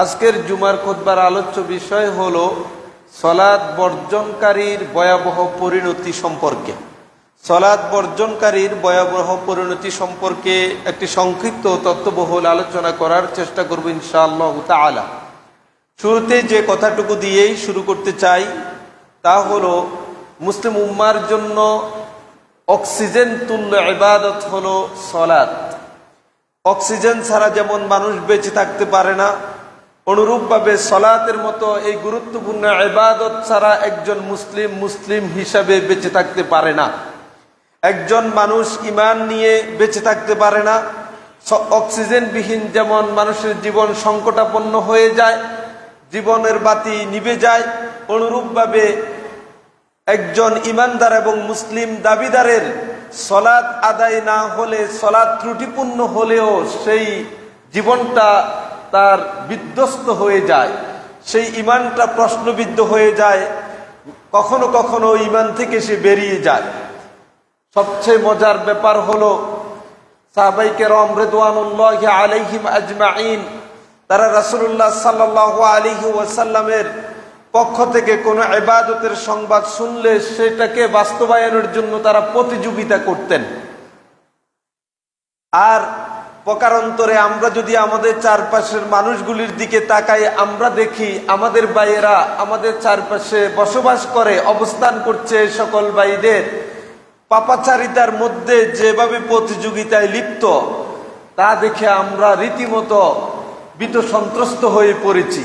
আজকের জুমার খুতবার আলোচ্য বিষয় হলো সালাত বর্জনকারীর ভয়াবহ পরিণতি সম্পর্কে। সালাত বর্জনকারীর ভয়াবহ পরিণতি সম্পর্কে একটি সংক্ষিপ্ত তথ্যবহুল আলোচনা করার চেষ্টা করব ইনশাআল্লাহ তাআলা। শুরুতে যে কথাটুকু দিয়েই শুরু করতে চাই তা হলো মুসলিম উম্মার জন্য অক্সিজেন তুল্য ইবাদত হলো সালাত। অক্সিজেন ছাড়া যেমন মানুষ বেঁচে থাকতে পারে না, অনুরূপভাবে সালাতের মতো এই গুরুত্বপূর্ণ ইবাদত ছাড়া একজন মুসলিম হিসাবে বেঁচে থাকতে পারে না। একজন মানুষ ঈমান নিয়ে বেঁচে থাকতে পারে না। অক্সিজেনবিহীন যেমন মানুষের জীবন সংকটাপন্ন হয়ে যায়, জীবনের বাতি নিভে যায়, অনুরূপভাবে একজন ঈমানদার এবং মুসলিম দাবিদারের সালাত আদায় না হলে, সালাত ত্রুটিপূর্ণ হলেও সেই জীবনটা তার বিধ্বস্ত হয়ে যায়, সেই ঈমানটা প্রশ্নবিদ্ধ হয়ে যায়, কখনো কখনো ঈমান থেকে সে বেরিয়ে যায়। সবচেয়ে মজার ব্যাপার হলো সাহাবায়ে কেরাম রিদওয়ানুল্লাহি আলাইহিম আজমাইন তারা রাসূলুল্লাহ সাল্লাল্লাহু আলাইহি ওয়াসাল্লামের পক্ষ থেকে কোনো ইবাদতের সংবাদ শুনলে সেটাকে বাস্তবায়নের জন্য তারা প্রতিযোগিতা করতেন। আর প্রকারান্তরে আমরা যদি আমাদের চারপাশের মানুষগুলির দিকে তাকাই, আমরা দেখি আমাদের ভাইয়েরা আমাদের চারপাশে বসবাস করে, অবস্থান করছে, সকল ভাইদের পাপাচারিতার মধ্যে যেভাবে প্রতিযোগিতায় লিপ্ত তা দেখে আমরা রীতিমতো ভীত সন্ত্রস্ত হয়ে পড়েছি।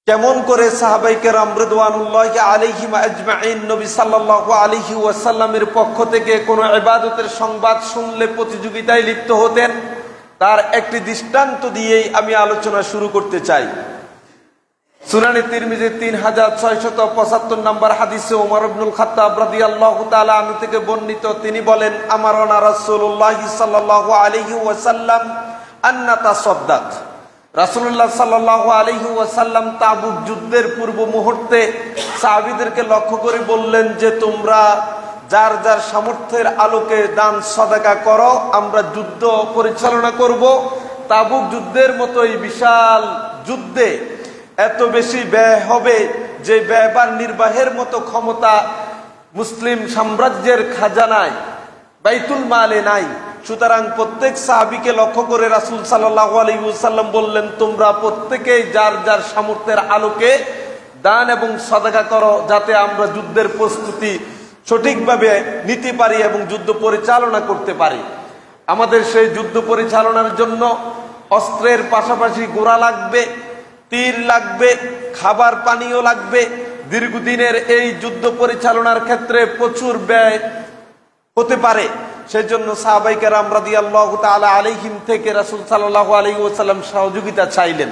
কেমন করে সাহাবায়ে কেরাম রিদওয়ানুল্লাহি আলাইহিম আজমাইন নবী সাল্লাল্লাহু আলাইহি ওয়াসাল্লামের পক্ষ থেকে কোনো ইবাদতের সংবাদ শুনলে প্রতিযোগিতায় লিপ্ত হতেন, তার একটি দৃষ্টান্ত দিয়েই আমি আলোচনা শুরু করতে চাই। সুনানে তিরমিজি 3675 নম্বর হাদিসে ওমর ইবনুল খাত্তাব রাদিয়াল্লাহু তাআলা আনহু থেকে বর্ণিত, তিনি বলেন, আমারানা রাসূলুল্লাহ সাল্লাল্লাহু আলাইহি ওয়াসাল্লাম আন্না তাসাদ্দাক। রাসূলুল্লাহ সাল্লাল্লাহু আলাইহি ওয়াসাল্লাম তাবুক যুদ্ধের পূর্ব মুহূর্তে সাহাবীদেরকে লক্ষ্য করে বললেন যে তোমরা যার যার সামর্থ্যের আলোকে দান সাদাকা করো, আমরা যুদ্ধ পরিচালনা করব। তাবুক যুদ্ধের মতোই বিশাল যুদ্ধে এত বেশি ব্যয় হবে যে ব্যয়বার নির্বাহের মতো ক্ষমতা মুসলিম সাম্রাজ্যের খাজানায় বাইতুল মালে নাই। সুতরাং প্রত্যেক সাহাবীকে লক্ষ্য করে রাসূল সাল্লাল্লাহু আলাইহি ওয়াসাল্লাম বললেন, তোমরা প্রত্যেকেই যার যার সামর্থ্যের আলোকে দান এবং সাদাকা করো, যাতে আমরা যুদ্ধের প্রস্তুতি সঠিকভাবে নিতে পারি এবং যুদ্ধ পরিচালনা করতে পারি। আমাদের সেই যুদ্ধ পরিচালনার জন্য অস্ত্রের পাশাপাশি ঘোড়া লাগবে, তীর লাগবে, খাবার পানীয় লাগবে। দীর্ঘদিনের এই যুদ্ধ পরিচালনার ক্ষেত্রে প্রচুর ব্যয় হতে পারে। সেজন্য সাহাবায়ে কেরাম রাদিয়াল্লাহু তাআলা আলাইহিম থেকে রাসূল সাল্লাল্লাহু আলাইহি ওয়াসাল্লাম সহযোগিতা চাইলেন।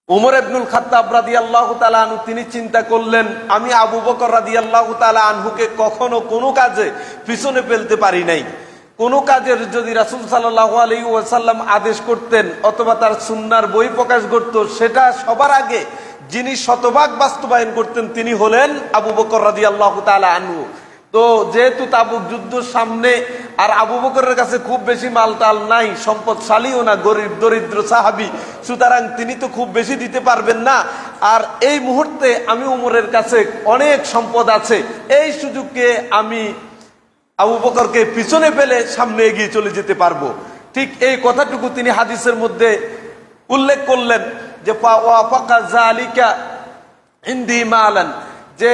ওমর ইবনুল খাত্তাব রাদিয়াল্লাহু তাআলা আনহু তিনি চিন্তা করলেন, আমি আবু বকর রাদিয়াল্লাহু তাআলা আনহুকে কখনো কোনো কাজে পিছনে ফেলতে পারি নাই। কোনো কাজের যদি রাসূল সাল্লাল্লাহু আলাইহি ওয়াসাল্লাম আদেশ করতেন অথবা তার সুন্নাহর বই প্রকাশ করত, সেটা সবার আগে যিনি শতভাগ বাস্তবায়ন করতেন তিনি হলেন আবু বকর রাদিয়াল্লাহু তাআলা আনহু। তো যেহেতু তাবুক যুদ্ধ সামনে, আর আবু বকরের কাছে খুব বেশি মালটাল নাই, সম্পদশালীও না, গরিব দরিদ্র সাহাবী, সুতরাং তিনি তো খুব বেশি দিতে পারবেন না। আর এই মুহূর্তে আমি উমরের কাছে অনেক সম্পদ আছে, এই সুযোগকে আমি আবু বকরকে পিছনে ফেলে সামনে এগিয়ে চলে যেতে পারবো। ঠিক এই কথাটুকু তিনি হাদিসের মধ্যে উল্লেখ করলেন যে ফাওয়াফাকা যালিকা ইনদি মালান, যে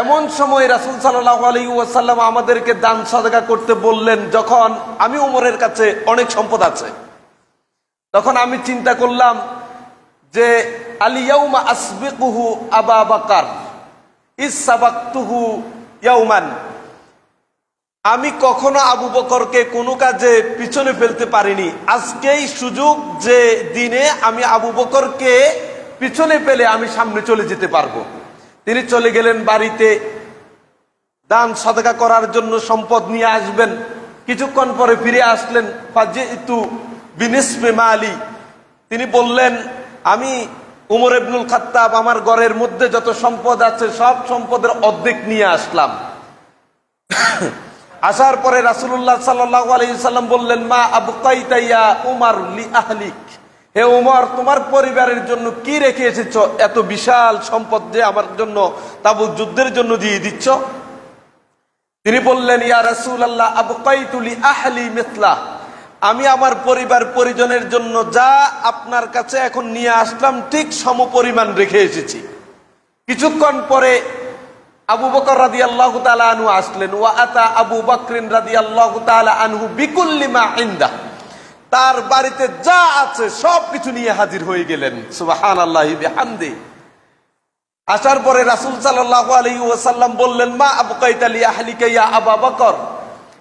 এমন সময় রাসূল সাল্লাল্লাহু আলাইহি ওয়াসাল্লাম আমাদেরকে দান সাদাকা করতে বললেন যখন আমি উমরের কাছে অনেক সম্পদ আছে। তখন আমি চিন্তা করলাম যে আল ইয়াউমা আসবিকুহু আবা বকর ইস সাবাকতুহু ইয়াউমান, আমি কখনো আবু বকরকে কোনো কাজে পিছনে ফেলতে পারিনি। আজকেই সুযোগ যে দিনে আমি আবু বকরকে পিছনে ফেলে আমি সামনে চলে যেতে পারবো। তিনি চলে গেলেন বাড়িতে, দান সাদাকা করার জন্য সম্পদ নিয়ে আসবেন। কিছুক্ষণ পরে ফিরে আসলেন, ফাজিতু বিনিসফি মালি, তিনি বললেন, আমি উমর ইবনুল খাত্তাব আমার ঘরের মধ্যে যত সম্পদ আছে সব সম্পদের অর্ধেক নিয়ে আসলাম। আসার পরে রাসূলুল্লাহ সাল্লাল্লাহু আলাইহি ওয়াসাল্লাম বললেন, মা আবকাইতা ইয়া উমর লি আহলিক, হে উমর, তোমার পরিবারের জন্য কি রেখে এসেছ? এত বিশাল সম্পদ যে আমার জন্য তাবুক যুদ্ধের জন্য দিয়ে দিচ্ছ? তিনি বললেন, ইয়া রাসূলুল্লাহ, আবকাইতু লি আহলি মিথলা, আমি আমার পরিবার পরিজনের জন্য যা আপনার কাছে এখন নিয়ে আসলাম ঠিক সমপরিমাণ রেখে এসেছি। কিছুক্ষণ পরে আবু বকর রাদিয়াল্লাহু তাআলা আনহু আসলেন। ওয়া আতা আবু বকর রাদিয়াল্লাহু তাআলা আনহু বিকুল্লি মা ইনদা, তার বাড়িতে যা আছে সবকিছু নিয়ে হাজির হয়ে গেলেন। সুবহানাল্লাহি বিহামদি। আসার পরে রাসূল সাল্লাল্লাহু আলাইহি ওয়াসাল্লাম বললেন, মা আবকাইতা লি আহলিকা ইয়া আবু বকর,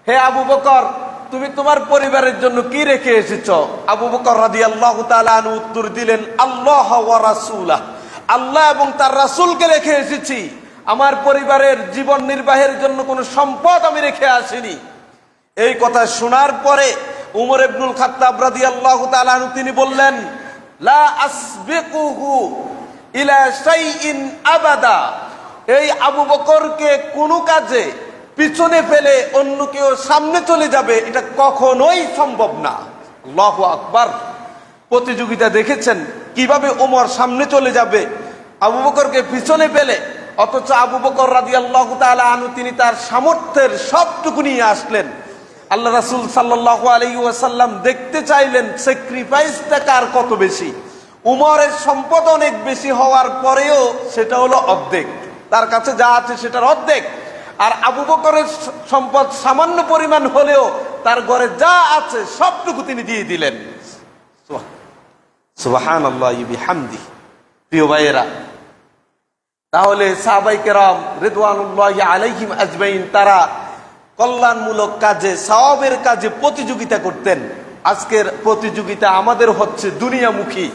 হে আবু বকর, তুমি তোমার পরিবারের জন্য কি রেখে এসেছো? আবু বকর রাদিয়াল্লাহু তাআলা আনহু উত্তর দিলেন, আল্লাহ ওয়া রাসূলাহ, আল্লাহ এবং তার রাসূলকে রেখে এসেছি। আমার পরিবারের জীবন নির্বাহের জন্য কোনো সম্পদ আমি রেখে আসিনি। এই কথা শোনার পরে উমর ইবনুল খাত্তাব রাদিয়াল্লাহু তাআলা আনহু তিনি বললেন, লা আসবিকুহু ইলা শাইইন আবাদা, এই আবু বকরকে কোনো কাজে পিছনে ফেলে অন্য কেউ সামনে চলে যাবে এটা কখনোই সম্ভব না। আল্লাহু আকবার। প্রতিযোগিতা দেখেছেন কিভাবে ওমর সামনে চলে যাবে আবু বকরকে পিছনে ফেলে, অথচ আবু বকর রাদিয়াল্লাহু তাআলা আনহু তিনি তার সামর্থ্যের সবটুকু নিয়ে আসলেন। আল্লাহ রাসূল সাল্লাল্লাহু আলাইহি ওয়াসাল্লাম দেখতে চাইলেন স্যাক্রিফাইসটা কার কত বেশি। উমরের সম্পদ অনেক বেশি হওয়ার পরেও সেটা হলো অর্ধেক, তার কাছে যা আছে সেটার অর্ধেক। আর আবু বকরের সম্পদ সামান্য পরিমাণ হলেও তার ঘরে যা আছে সবটুকু তিনি দিয়ে দিলেন। সুবহানাল্লাহি বিহামদিহি। প্রিয় ভাইয়েরা, তাহলে সাহাবায়ে কেরাম রিদওয়ানুল্লাহি আলাইহিম আজমাইন তারা কল্যাণমূলক কাজে, সওয়াবের কাজে প্রতিযোগিতা করতেন। আজকের প্রতিযোগিতা আমাদের হচ্ছে দুনিয়ামুখী।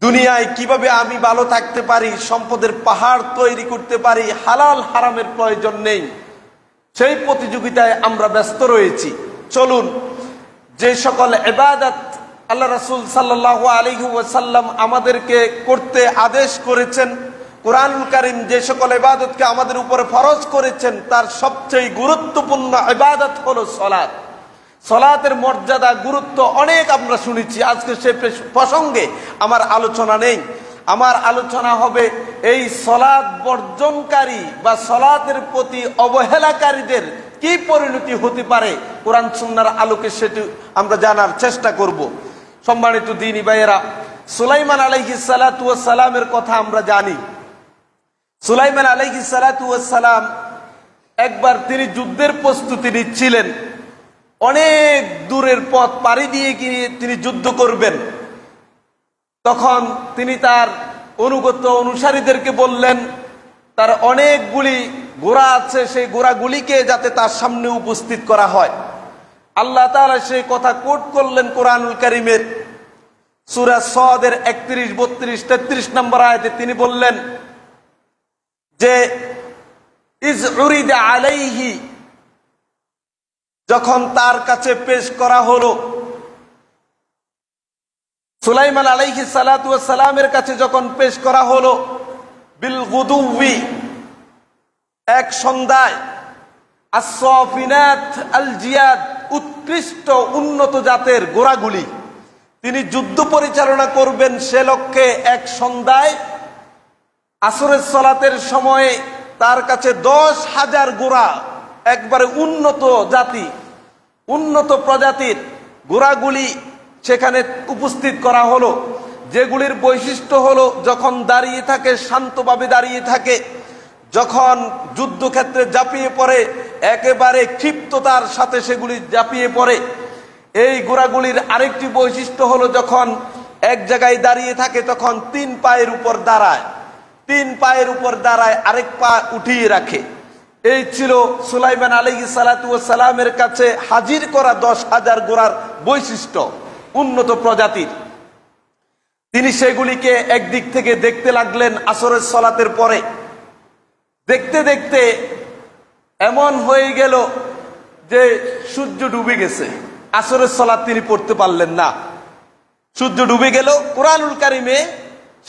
দুনিয়ায় কিভাবে আমি ভালো থাকতে পারি, সম্পদের পাহাড় তৈরি করতে পারি, হালাল হারামের প্রয়োজন নেই, সেই প্রতিযোগিতায় আমরা ব্যস্ত রয়েছি। চলুন, যে সকল ইবাদত আল্লাহ রাসূল সাল্লাল্লাহু আলাইহি ওয়াসাল্লাম আমাদেরকে করতে আদেশ করেছেন, কুরআনুল কারীম যে সকল ইবাদতকে আমাদের উপরে ফরজ করেছেন, তার সবচেয়ে গুরুত্বপূর্ণ ইবাদত হলো সালাত। সালাতের মর্যাদা, গুরুত্ব অনেক আমরা শুনেছি। আজকে সে প্রসঙ্গে আমার আলোচনা নেই। আমার আলোচনা হবে এই সালাত বর্জনকারী বা সালাতের প্রতি অবহেলাকারীদের কি পরিণতি হতে পারে, কোরআন সুন্নাহর আলোকে সেটি আমরা জানার চেষ্টা করব। সম্মানিত দ্বীনী ভাইয়েরা, সুলাইমান আলাইহিস সালাতু ওয়াস সালামের কথা আমরা জানি। সুলাইমান আলাইহিস সালাতু ওয়াস সালাম একবার তিনি যুদ্ধের প্রস্তুতি নিচ্ছিলেন। অনেক দূরের পথ পাড়ি দিয়ে গিয়ে তিনি যুদ্ধ করবেন। তখন তিনি তার অনুগত অনুসারীদেরকে বললেন, তার অনেকগুলি ঘোড়া আছে, সেই ঘোড়াগুলিকে যাতে তার সামনে উপস্থিত করা হয়। আল্লাহ তাআলা সেই কথা কোট করলেন কোরআনুল কারীমের সূরা সদের 31, 32, 33 নম্বর আয়াতে। তিনি বললেন যে ইজ উরিদা আলাইহি, যখন তার কাছে পেশ করা হলো, সুলাইমান আলাইহিস সালাতু ওয়াস সালামের কাছে যখন পেশ করা হলো, বিল গুদুবি, এক সন্ধ্যায়, আস-সাফিনাত আল জিয়াদ, উৎকৃষ্ট উন্নত জাতের ঘোড়াগুলি, তিনি যুদ্ধ পরিচালনা করবেন সে লক্ষ্যে এক সন্ধ্যায় আসরের সালাতের সময়ে তার কাছে 10,000 ঘোড়া, একবারে উন্নত জাতি, উন্নত প্রজাতির ঘোড়াগুলি সেখানে উপস্থিত করা হলো, যেগুলির বৈশিষ্ট্য হলো যখন দাঁড়িয়ে থাকে শান্তভাবে দাঁড়িয়ে থাকে, যখন যুদ্ধক্ষেত্রে ঝাঁপিয়ে পড়ে একেবারে ক্ষিপ্ততার সাথে সেগুলি ঝাঁপিয়ে পড়ে। এই ঘোড়াগুলির আরেকটি বৈশিষ্ট্য হলো যখন এক জায়গায় দাঁড়িয়ে থাকে তখন 3 পায়ের উপর দাঁড়ায়, 3 পায়ের উপর দাঁড়ায়, আরেক পা উঠিয়ে রাখে। এই ছিল সুলাইমান আলাইহিস সালাতু ওয়াস সালামের কাছে হাজির করা 10,000 ঘোড়ার বৈশিষ্ট্য, উন্নত প্রজাতির। তিনি সেগুলিকে একদিক থেকে দেখতে লাগলেন আসরের সালাতের পরে। দেখতে দেখতে এমন হয়ে গেল যে সূর্য ডুবে গেছে, আসরের সালাত তিনি পড়তে পারলেন না, সূর্য ডুবে গেল। কুরআনুল কারীমে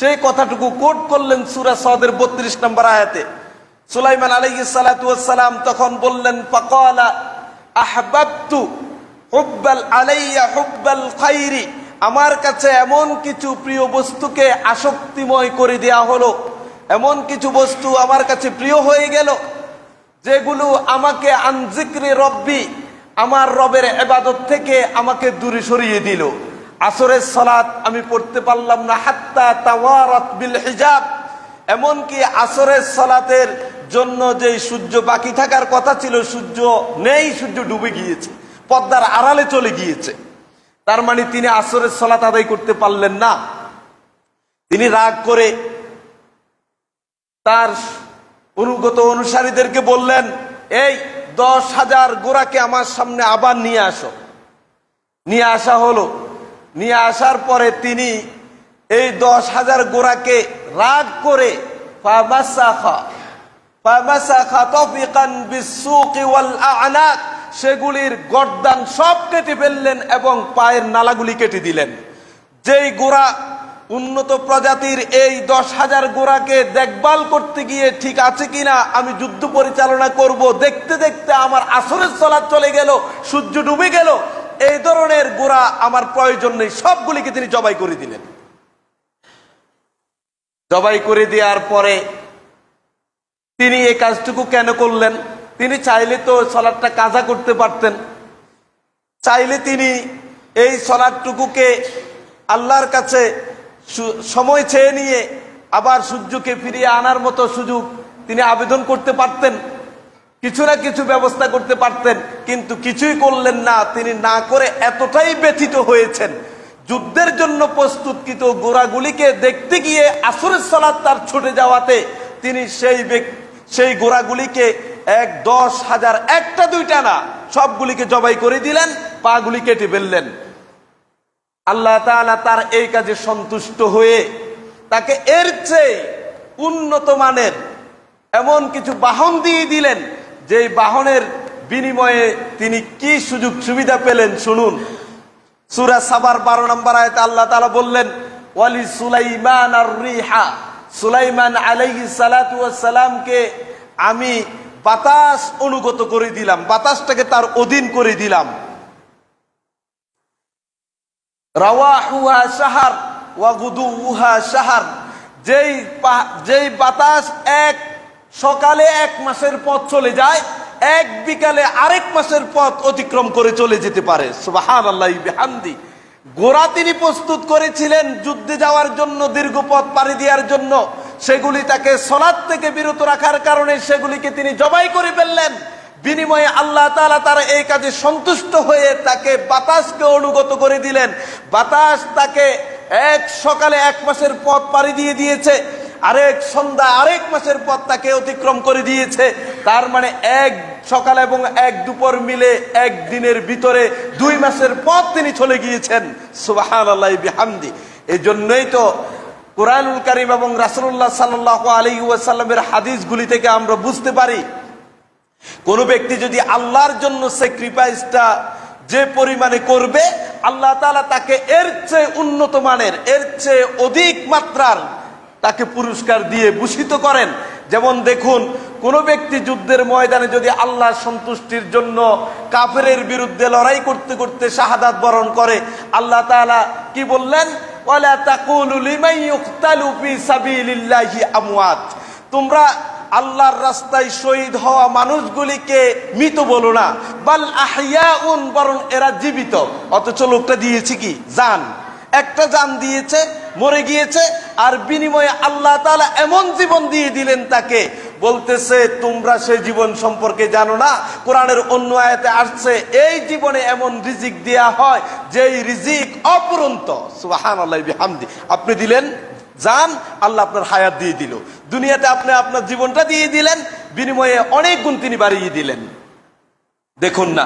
সেই কথাটুকু কোট করলেন সূরা সদের 32 নম্বর আয়াতে। সুলাইমান আলাইহিস সালাতু ওয়াস সালাম তখন বললেন, ফাকালা আহবাবতু হুব্বাল আলাইয়া হুব্বাল খায়রি আমার কাছে এমন কিছু প্রিয় বস্তুকে আসক্তিময় করে দেয়া হলো, এমন কিছু বস্তু আমার কাছে প্রিয় হয়ে গেল যেগুলো আমাকে আন যিকরি রব্বি, আমার রবের ইবাদত থেকে আমাকে দূরে সরিয়ে দিল। আসরের সালাত আমি পড়তে পারলাম না, হাত্তা তাওয়ারাত বিল হিজাব, এমনকি আসরের সালাতের জন্য যে সূর্য বাকি থাকার কথা ছিল সূর্য নেই, সূর্য ডুবে গিয়েছে, পর্দার আড়ালে চলে গিয়েছে। তার মানে তিনি আসরের সালাত আদায় করতে পারলেন না। তিনি রাগ করে তার অনুগত অনুসারীদেরকে বললেন, এই 10,000 ঘোড়াকে আমার সামনে আবার নিয়ে আসো। নিয়ে আসা হলো। নিয়ে আসার পরে তিনি এই 10,000 ঘোড়াকে রাগ করে সেগুলির গর্দান সব কেটে ফেললেন এবং পায়ের নালাগুলি কেটে দিলেন। যেই ঘোড়া উন্নত প্রজাতির এই 10,000 ঘোড়াকে দেখভাল করতে গিয়ে ঠিক আছে কিনা আমি যুদ্ধ পরিচালনা করব, দেখতে দেখতে আমার আসরের সালাত চলে গেল, সূর্য ডুবে গেল, এই ধরনের ঘোড়া আমার প্রয়োজন নেই, সবগুলিকে তিনি জবাই করে দিলেন। জবাই করে দেওয়ার পরে তিনি এই কাজটুকু কেন করলেন? তিনি চাইলে তো সালাতটা কাজা করতে পারতেন, চাইলে তিনি এই সালাতটুকুকে আল্লাহর কাছে সময় চেয়ে নিয়ে আবার সূর্যকে ফিরিয়ে আনার মতো সুযোগ তিনি আবেদন করতে পারতেন, কিছু না কিছু ব্যবস্থা করতে পারতেন, কিন্তু কিছুই করলেন না। তিনি না করে এতটাই ব্যথিত হয়েছেন, যুদ্ধের জন্য প্রস্তুতকৃত ঘোড়াগুলিকে দেখতে গিয়ে আসরের সালাত তার ছুটে যাওয়াতে তিনি সেই ঘোড়াগুলিকে 10,000 একটা দুইটা না সবগুলিকে জবাই করে দিলেন, পাগুলি কেটে ফেললেন। আল্লাহ তাআলা তার এই কাজে সন্তুষ্ট হয়ে তাকে এর চেয়ে উন্নত মানের এমন কিছু বাহন দিয়ে দিলেন, যেই বাহনের বিনিময়ে তিনি কি সুযোগ সুবিধা পেলেন শুনুন। সূরা সাবার 12 নম্বর আয়াতে আল্লাহ তাআলা বললেন, ওয়ালি সুলাইমান আর-রিহা, সুলাইমান আলাইহিস সালাতু ওয়াস সালামকে আমি বাতাস অনুগত করে দিলাম, বাতাসটাকে তার অধীন করে দিলাম। রাওয়াহুহা শাহর ওয়া গুদুহা শাহর, যেই বাতাস এক সকালে 1 মাসের পথ চলে যায়, এক বিকালে আরেক মাসের পথ অতিক্রম করে চলে যেতে পারে। সুবহানাল্লাহি বিহামদি। ঘোড়া তিনি প্রস্তুত করেছিলেন যুদ্ধে যাওয়ার জন্য, দীর্ঘ পথ পাড়ি দেওয়ার জন্য, সেগুলি তাকে সালাত থেকে বিরত রাখার কারণে সেগুলিকে তিনি জবাই করে ফেললেন। বিনিময়ে আল্লাহ তাআলা তার এই কাজে সন্তুষ্ট হয়ে তাকে বাতাসকে অনুগত করে দিলেন। বাতাস তাকে এক সকালে 1 মাসের পথ পাড়ি দিয়ে দিয়েছে, আরেক সন্ধ্যা আরেক মাসের পথ তাকে অতিক্রম করে দিয়েছে। তার মানে এক সকাল এবং এক দুপুর মিলে এক দিনের ভিতরে 2 মাসের পথ তিনি চলে গিয়েছেন। সুবহানাল্লাহি বিহামদি। এই জন্যই তো কুরআনুল কারীম এবং রাসূলুল্লাহ সাল্লাল্লাহু আলাইহি ওয়াসাল্লামের হাদিসগুলি থেকে আমরা বুঝতে পারি, কোন ব্যক্তি যদি আল্লাহর জন্য স্যাক্রিফাইসটা যে পরিমাণে করবে, আল্লাহ তাআলা তাকে এর চেয়ে উন্নত মানের, এর চেয়ে অধিক মাত্রার তাকে পুরস্কার দিয়ে ভূষিত করেন। যেমন দেখুন, কোন ব্যক্তি যুদ্ধের ময়দানে যদি আল্লাহর সন্তুষ্টির জন্য কাফেরের বিরুদ্ধে লড়াই করতে করতে শাহাদাত বরণ করে, আল্লাহ তাআলা কি বললেন? ওয়ালা তাকুলু লিমান ইউকতালু ফি সাবিলিল্লাহি আমওয়াত, তোমরা আল্লাহর রাস্তায় শহীদ হওয়া মানুষগুলিকে মৃত বলো না, বাল আহইয়াউন, বরং এরা জীবিত। অথচ লোকটা দিয়েছে কি? জান। একটা জান দিয়েছে, মরে গিয়েছে, আর বিনিময়ে আল্লাহ তাআলা এমন জীবন দিয়ে দিলেন তাকে। বলতেছে তোমরা সেই জীবন সম্পর্কে জানো না? কোরআনের অন্য আয়াতে আসছে এই জীবনে এমন রিজিক দেয়া হয় যেই রিজিক অপরন্ত। সুবহানাল্লাহি বিহামদি। আপনি দিলেন জান, আল্লাহ আপনার হায়াত দিয়ে দিল। দুনিয়াতে আপনি আপনার জীবনটা দিয়ে দিলেন, বিনিময়ে অনেক গুণ তিনি বাড়িয়ে দিলেন। দেখুন না,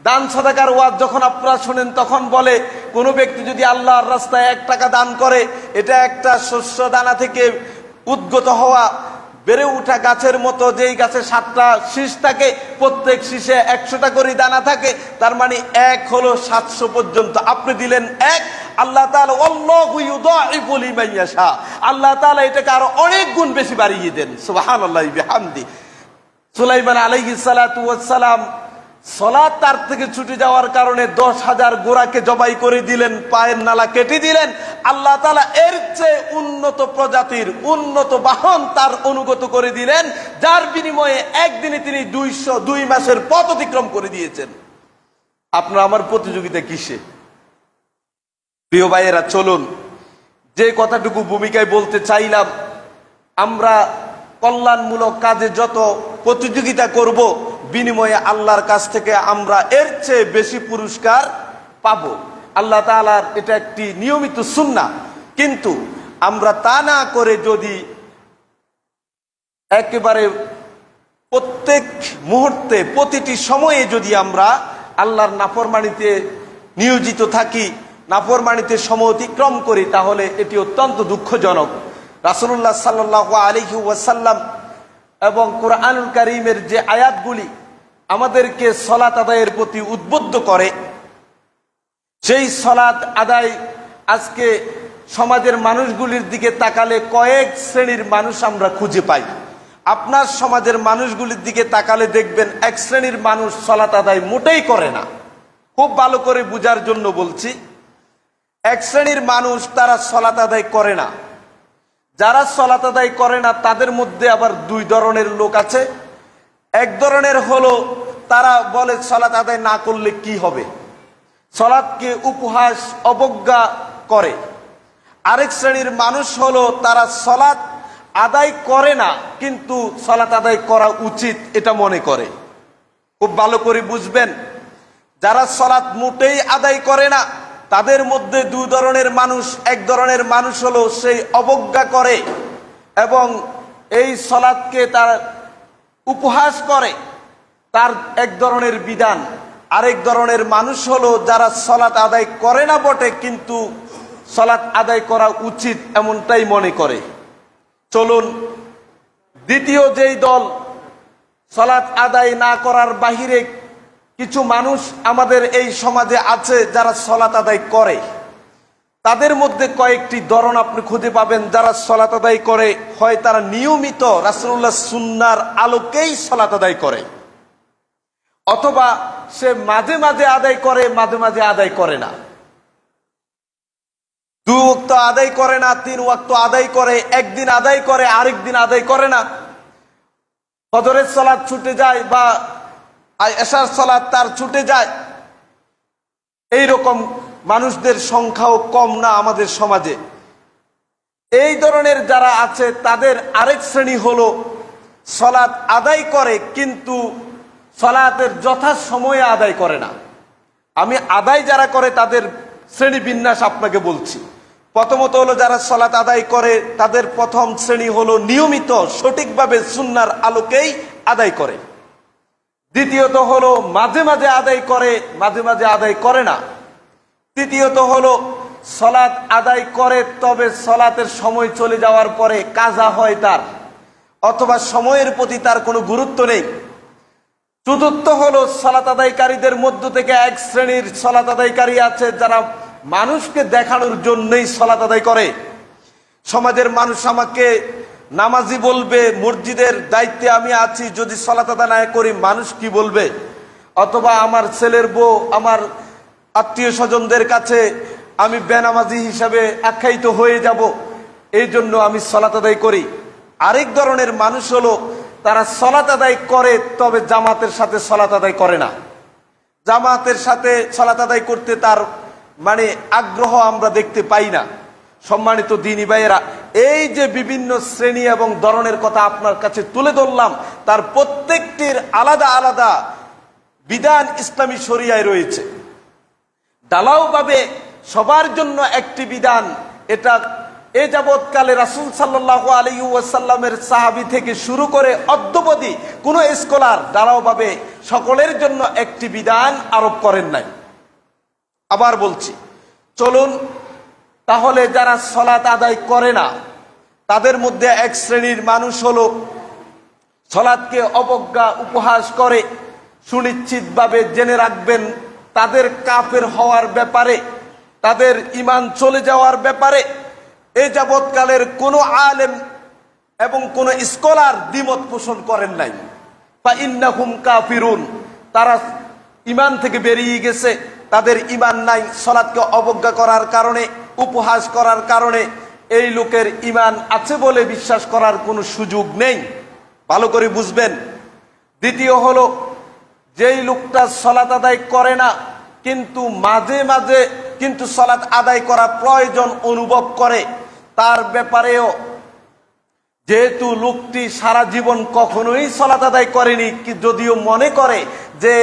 দান সাদাকার ওয়াজ যখন আপনারা শোনেন তখন বলে কোন ব্যক্তি যদি আল্লাহর রাস্তায় 1 টাকা দান করে, এটা একটা শস্য দানা থেকে উদ্গত হওয়া বেড়ে উঠা গাছের মতো, যেই গাছে 7টা শীষ থাকে, প্রত্যেক শীষে 100টা করে দানা থাকে, তার মানে 1 হলো 700 পর্যন্ত। আপনি দিলেন 1, আল্লাহ তাআলা আল্লাহু ইউদাইফু লিমান ইয়াশা, আল্লাহ তাআলা এটাকে আরো অনেক গুণ বেশি বাড়িয়ে দেন। সুবহানাল্লাহি বিহামদি। সুলাইমান আলাইহিস সালাতু ওয়াস সালাম সালাত তার থেকে ছুটে যাওয়ার কারণে 10,000 ঘোড়াকে জবাই করে দিলেন, পায়ের নালা কেটে দিলেন। আল্লাহ তাআলা এর চেয়ে উন্নত প্রজাতির উন্নত বাহন তার অনুগত করে দিলেন, যার বিনিময়ে একদিনে তিনি 202 মাসের পথ অতিক্রম করে দিয়েছেন। আপনার আমার প্রতিযোগিতা কিসে? প্রিয় ভাইয়েরা, চলুন যে কথাটুকু ভূমিকায় বলতে চাইলাম, আমরা কল্যাণমূলক কাজে যত প্রতিযোগিতা করব, বিনিময়ে আল্লাহর কাছ থেকে আমরা এর চেয়ে বেশি পুরস্কার পাব। আল্লাহ তাআলার এটা একটি নিয়মিত সুন্নাহ। কিন্তু আমরা তা না করে যদি একেবারে প্রত্যেক মুহূর্তে প্রতিটি সময়ে যদি আমরা আল্লাহর নাফরমানিতে নিয়োজিত থাকি, নাফরমানিতে সময় অতিক্রম করি, তাহলে এটি অত্যন্ত দুঃখজনক। রাসূলুল্লাহ সাল্লাল্লাহু আলাইহি ওয়াসাল্লাম এবং কোরআনুল কারীমের যে আয়াতগুলি আমাদেরকে সালাত আদায়ের প্রতি উদ্বুদ্ধ করে, সেই সালাত আদায় আজকে সমাজের মানুষগুলির দিকে তাকালে কয়েক শ্রেণীর মানুষ আমরা খুঁজে পাই। আপনার সমাজের মানুষগুলির দিকে তাকালে দেখবেন এক শ্রেণীর মানুষ সালাত আদায় মোটেই করে না। খুব ভালো করে বোঝার জন্য বলছি, এক শ্রেণীর মানুষ তারা সালাত আদায় করে না। যারা সালাত আদায় করে না তাদের মধ্যে আবার দুই ধরনের লোক আছে। এক ধরনের হলো তারা বলে সালাত আদায় না করলে কি হবে, সালাতকে উপহাস অবজ্ঞা করে। আরেক শ্রেণীর মানুষ হলো তারা সালাত আদায় করে না কিন্তু সালাত আদায় করা উচিত এটা মনে করে। খুব ভালো করে বুঝবেন, যারা সালাত মোটেই আদায় করে না তাদের মধ্যে দুই ধরনের মানুষ। এক ধরনের মানুষ হলো সেই অবজ্ঞা করে এবং এই সালাতকে তার উপহাস করে, তার এক ধরনের বিধান। আরেক ধরনের মানুষ হলো যারা সালাত আদায় করে না বটে কিন্তু সালাত আদায় করা উচিত এমনটাই মনে করে। চলুন দ্বিতীয় যেই দল, সালাত আদায় না করার বাহিরে কিছু মানুষ আমাদের এই সমাজে আছে যারা সালাত আদায় করে, তাদের মধ্যে কয়েকটি ধরন আপনি খুঁজে পাবেন। যারা সালাত আদায় করে, হয় তারা নিয়মিত রাসূলুল্লাহ সুন্নাহর আলোকেই সালাত আদায় করে, অথবা সে মাঝে মাঝে আদায় করে, মাঝে মাঝে আদায় করে না। 2 ওয়াক্ত আদায় করে না, 3 ওয়াক্ত আদায় করে, একদিন আদায় করে, আরেক দিন আদায় করে না। ফজরের সালাত ছুটে যায় বা এশার সালাত তার ছুটে যায়। এই রকম মানুষদের সংখ্যাও কম না আমাদের সমাজে। এই ধরনের যারা আছে তাদের আরেক শ্রেণী হলো সালাত আদায় করে কিন্তু সালাতের যথা সময়ে আদায় করে না। আমি আদায় যারা করে তাদের শ্রেণী বিন্যাস আপনাকে বলছি। প্রথমত হলো যারা সালাত আদায় করে তাদের প্রথম শ্রেণী হলো নিয়মিত সঠিকভাবে সুন্নাহর আলোকেই আদায় করে। দ্বিতীয়ত হলো মাঝে মাঝে আদায় করে, মাঝে মাঝে আদায় করে না। তৃতীয়ত হলো সালাত আদায় করে তবে সালাতের সময় চলে যাওয়ার পরে কাজা হয় তার, অথবা সময়ের প্রতি তার কোনো গুরুত্ব নেই। চতুর্থ হলো সালাত আদায়কারীদের মধ্য থেকে এক শ্রেণীর সালাত আদায়কারী আছে যারা মানুষকে দেখানোর জন্যই সালাত আদায় করে। সমাজের মানুষ আমাকে নামাজি বলবে, মসজিদের দায়িত্বে আমি আছি, যদি সালাত আদায় না করি মানুষ কি বলবে, অথবা আমার ছেলের বউ আমার আত্মীয় স্বজনদের কাছে আমি বেনামাজি হিসাবে আখ্যায়িত হয়ে যাব, এই জন্য আমি সালাত আদায় করি। আরেক ধরনের মানুষ হলো তারা সালাত আদায় করে তবে জামাতের সাথে সালাত আদায় করে না। জামাতের সাথে সালাত আদায় করতে তার মানে আগ্রহ আমরা দেখতে পাই না। সম্মানিত দ্বীনী ভাইয়েরা, এই যে বিভিন্ন শ্রেণী এবং ধরনের কথা আপনার কাছে তুলে ধরলাম, তার প্রত্যেকটির আলাদা আলাদা বিধান ইসলামী শরিয়ায় রয়েছে। ঢালাওভাবে সবার জন্য একটি বিধান, এটা এ যাবৎকালে রাসূল সাল্লাল্লাহু আলাইহি ওয়াসাল্লামের সাহাবী থেকে শুরু করে অদ্যাবধি কোন স্কলার ঢালাওভাবে সকলের জন্য একটি বিধান আরোপ করেন নাই। আবার বলছি, চলুন তাহলে যারা সালাত আদায় করে না তাদের মধ্যে এক শ্রেণীর মানুষ হলো সালাতকে অবজ্ঞা উপহাস করে। সুনিশ্চিতভাবে জেনে রাখবেন তাদের কাফের হওয়ার ব্যাপারে, তাদের ঈমান চলে যাওয়ার ব্যাপারে এ যাবৎকালের কোনো আলেম এবং কোনো স্কলার দ্বিমত পোষণ করেন নাই। ফা ইন্নাহুম কাফিরুন, তারা ইমান থেকে বেরিয়ে গেছে, তাদের ইমান নাই, সালাতকে অবজ্ঞা করার কারণে, উপহাস করার কারণে এই লোকের ইমান আছে বলে বিশ্বাস করার কোনো সুযোগ নেই। ভালো করে বুঝবেন। দ্বিতীয় হলো, যেই লোকটা সালাত আদায় করে না কিন্তু মাঝে মাঝে কিন্তু সালাত আদায় করা প্রয়োজন অনুভব করে, তার ব্যাপারেও যেহেতু লোকটি সারা জীবন কখনোই সালাত আদায় করেনি, যদিও মনে করে যে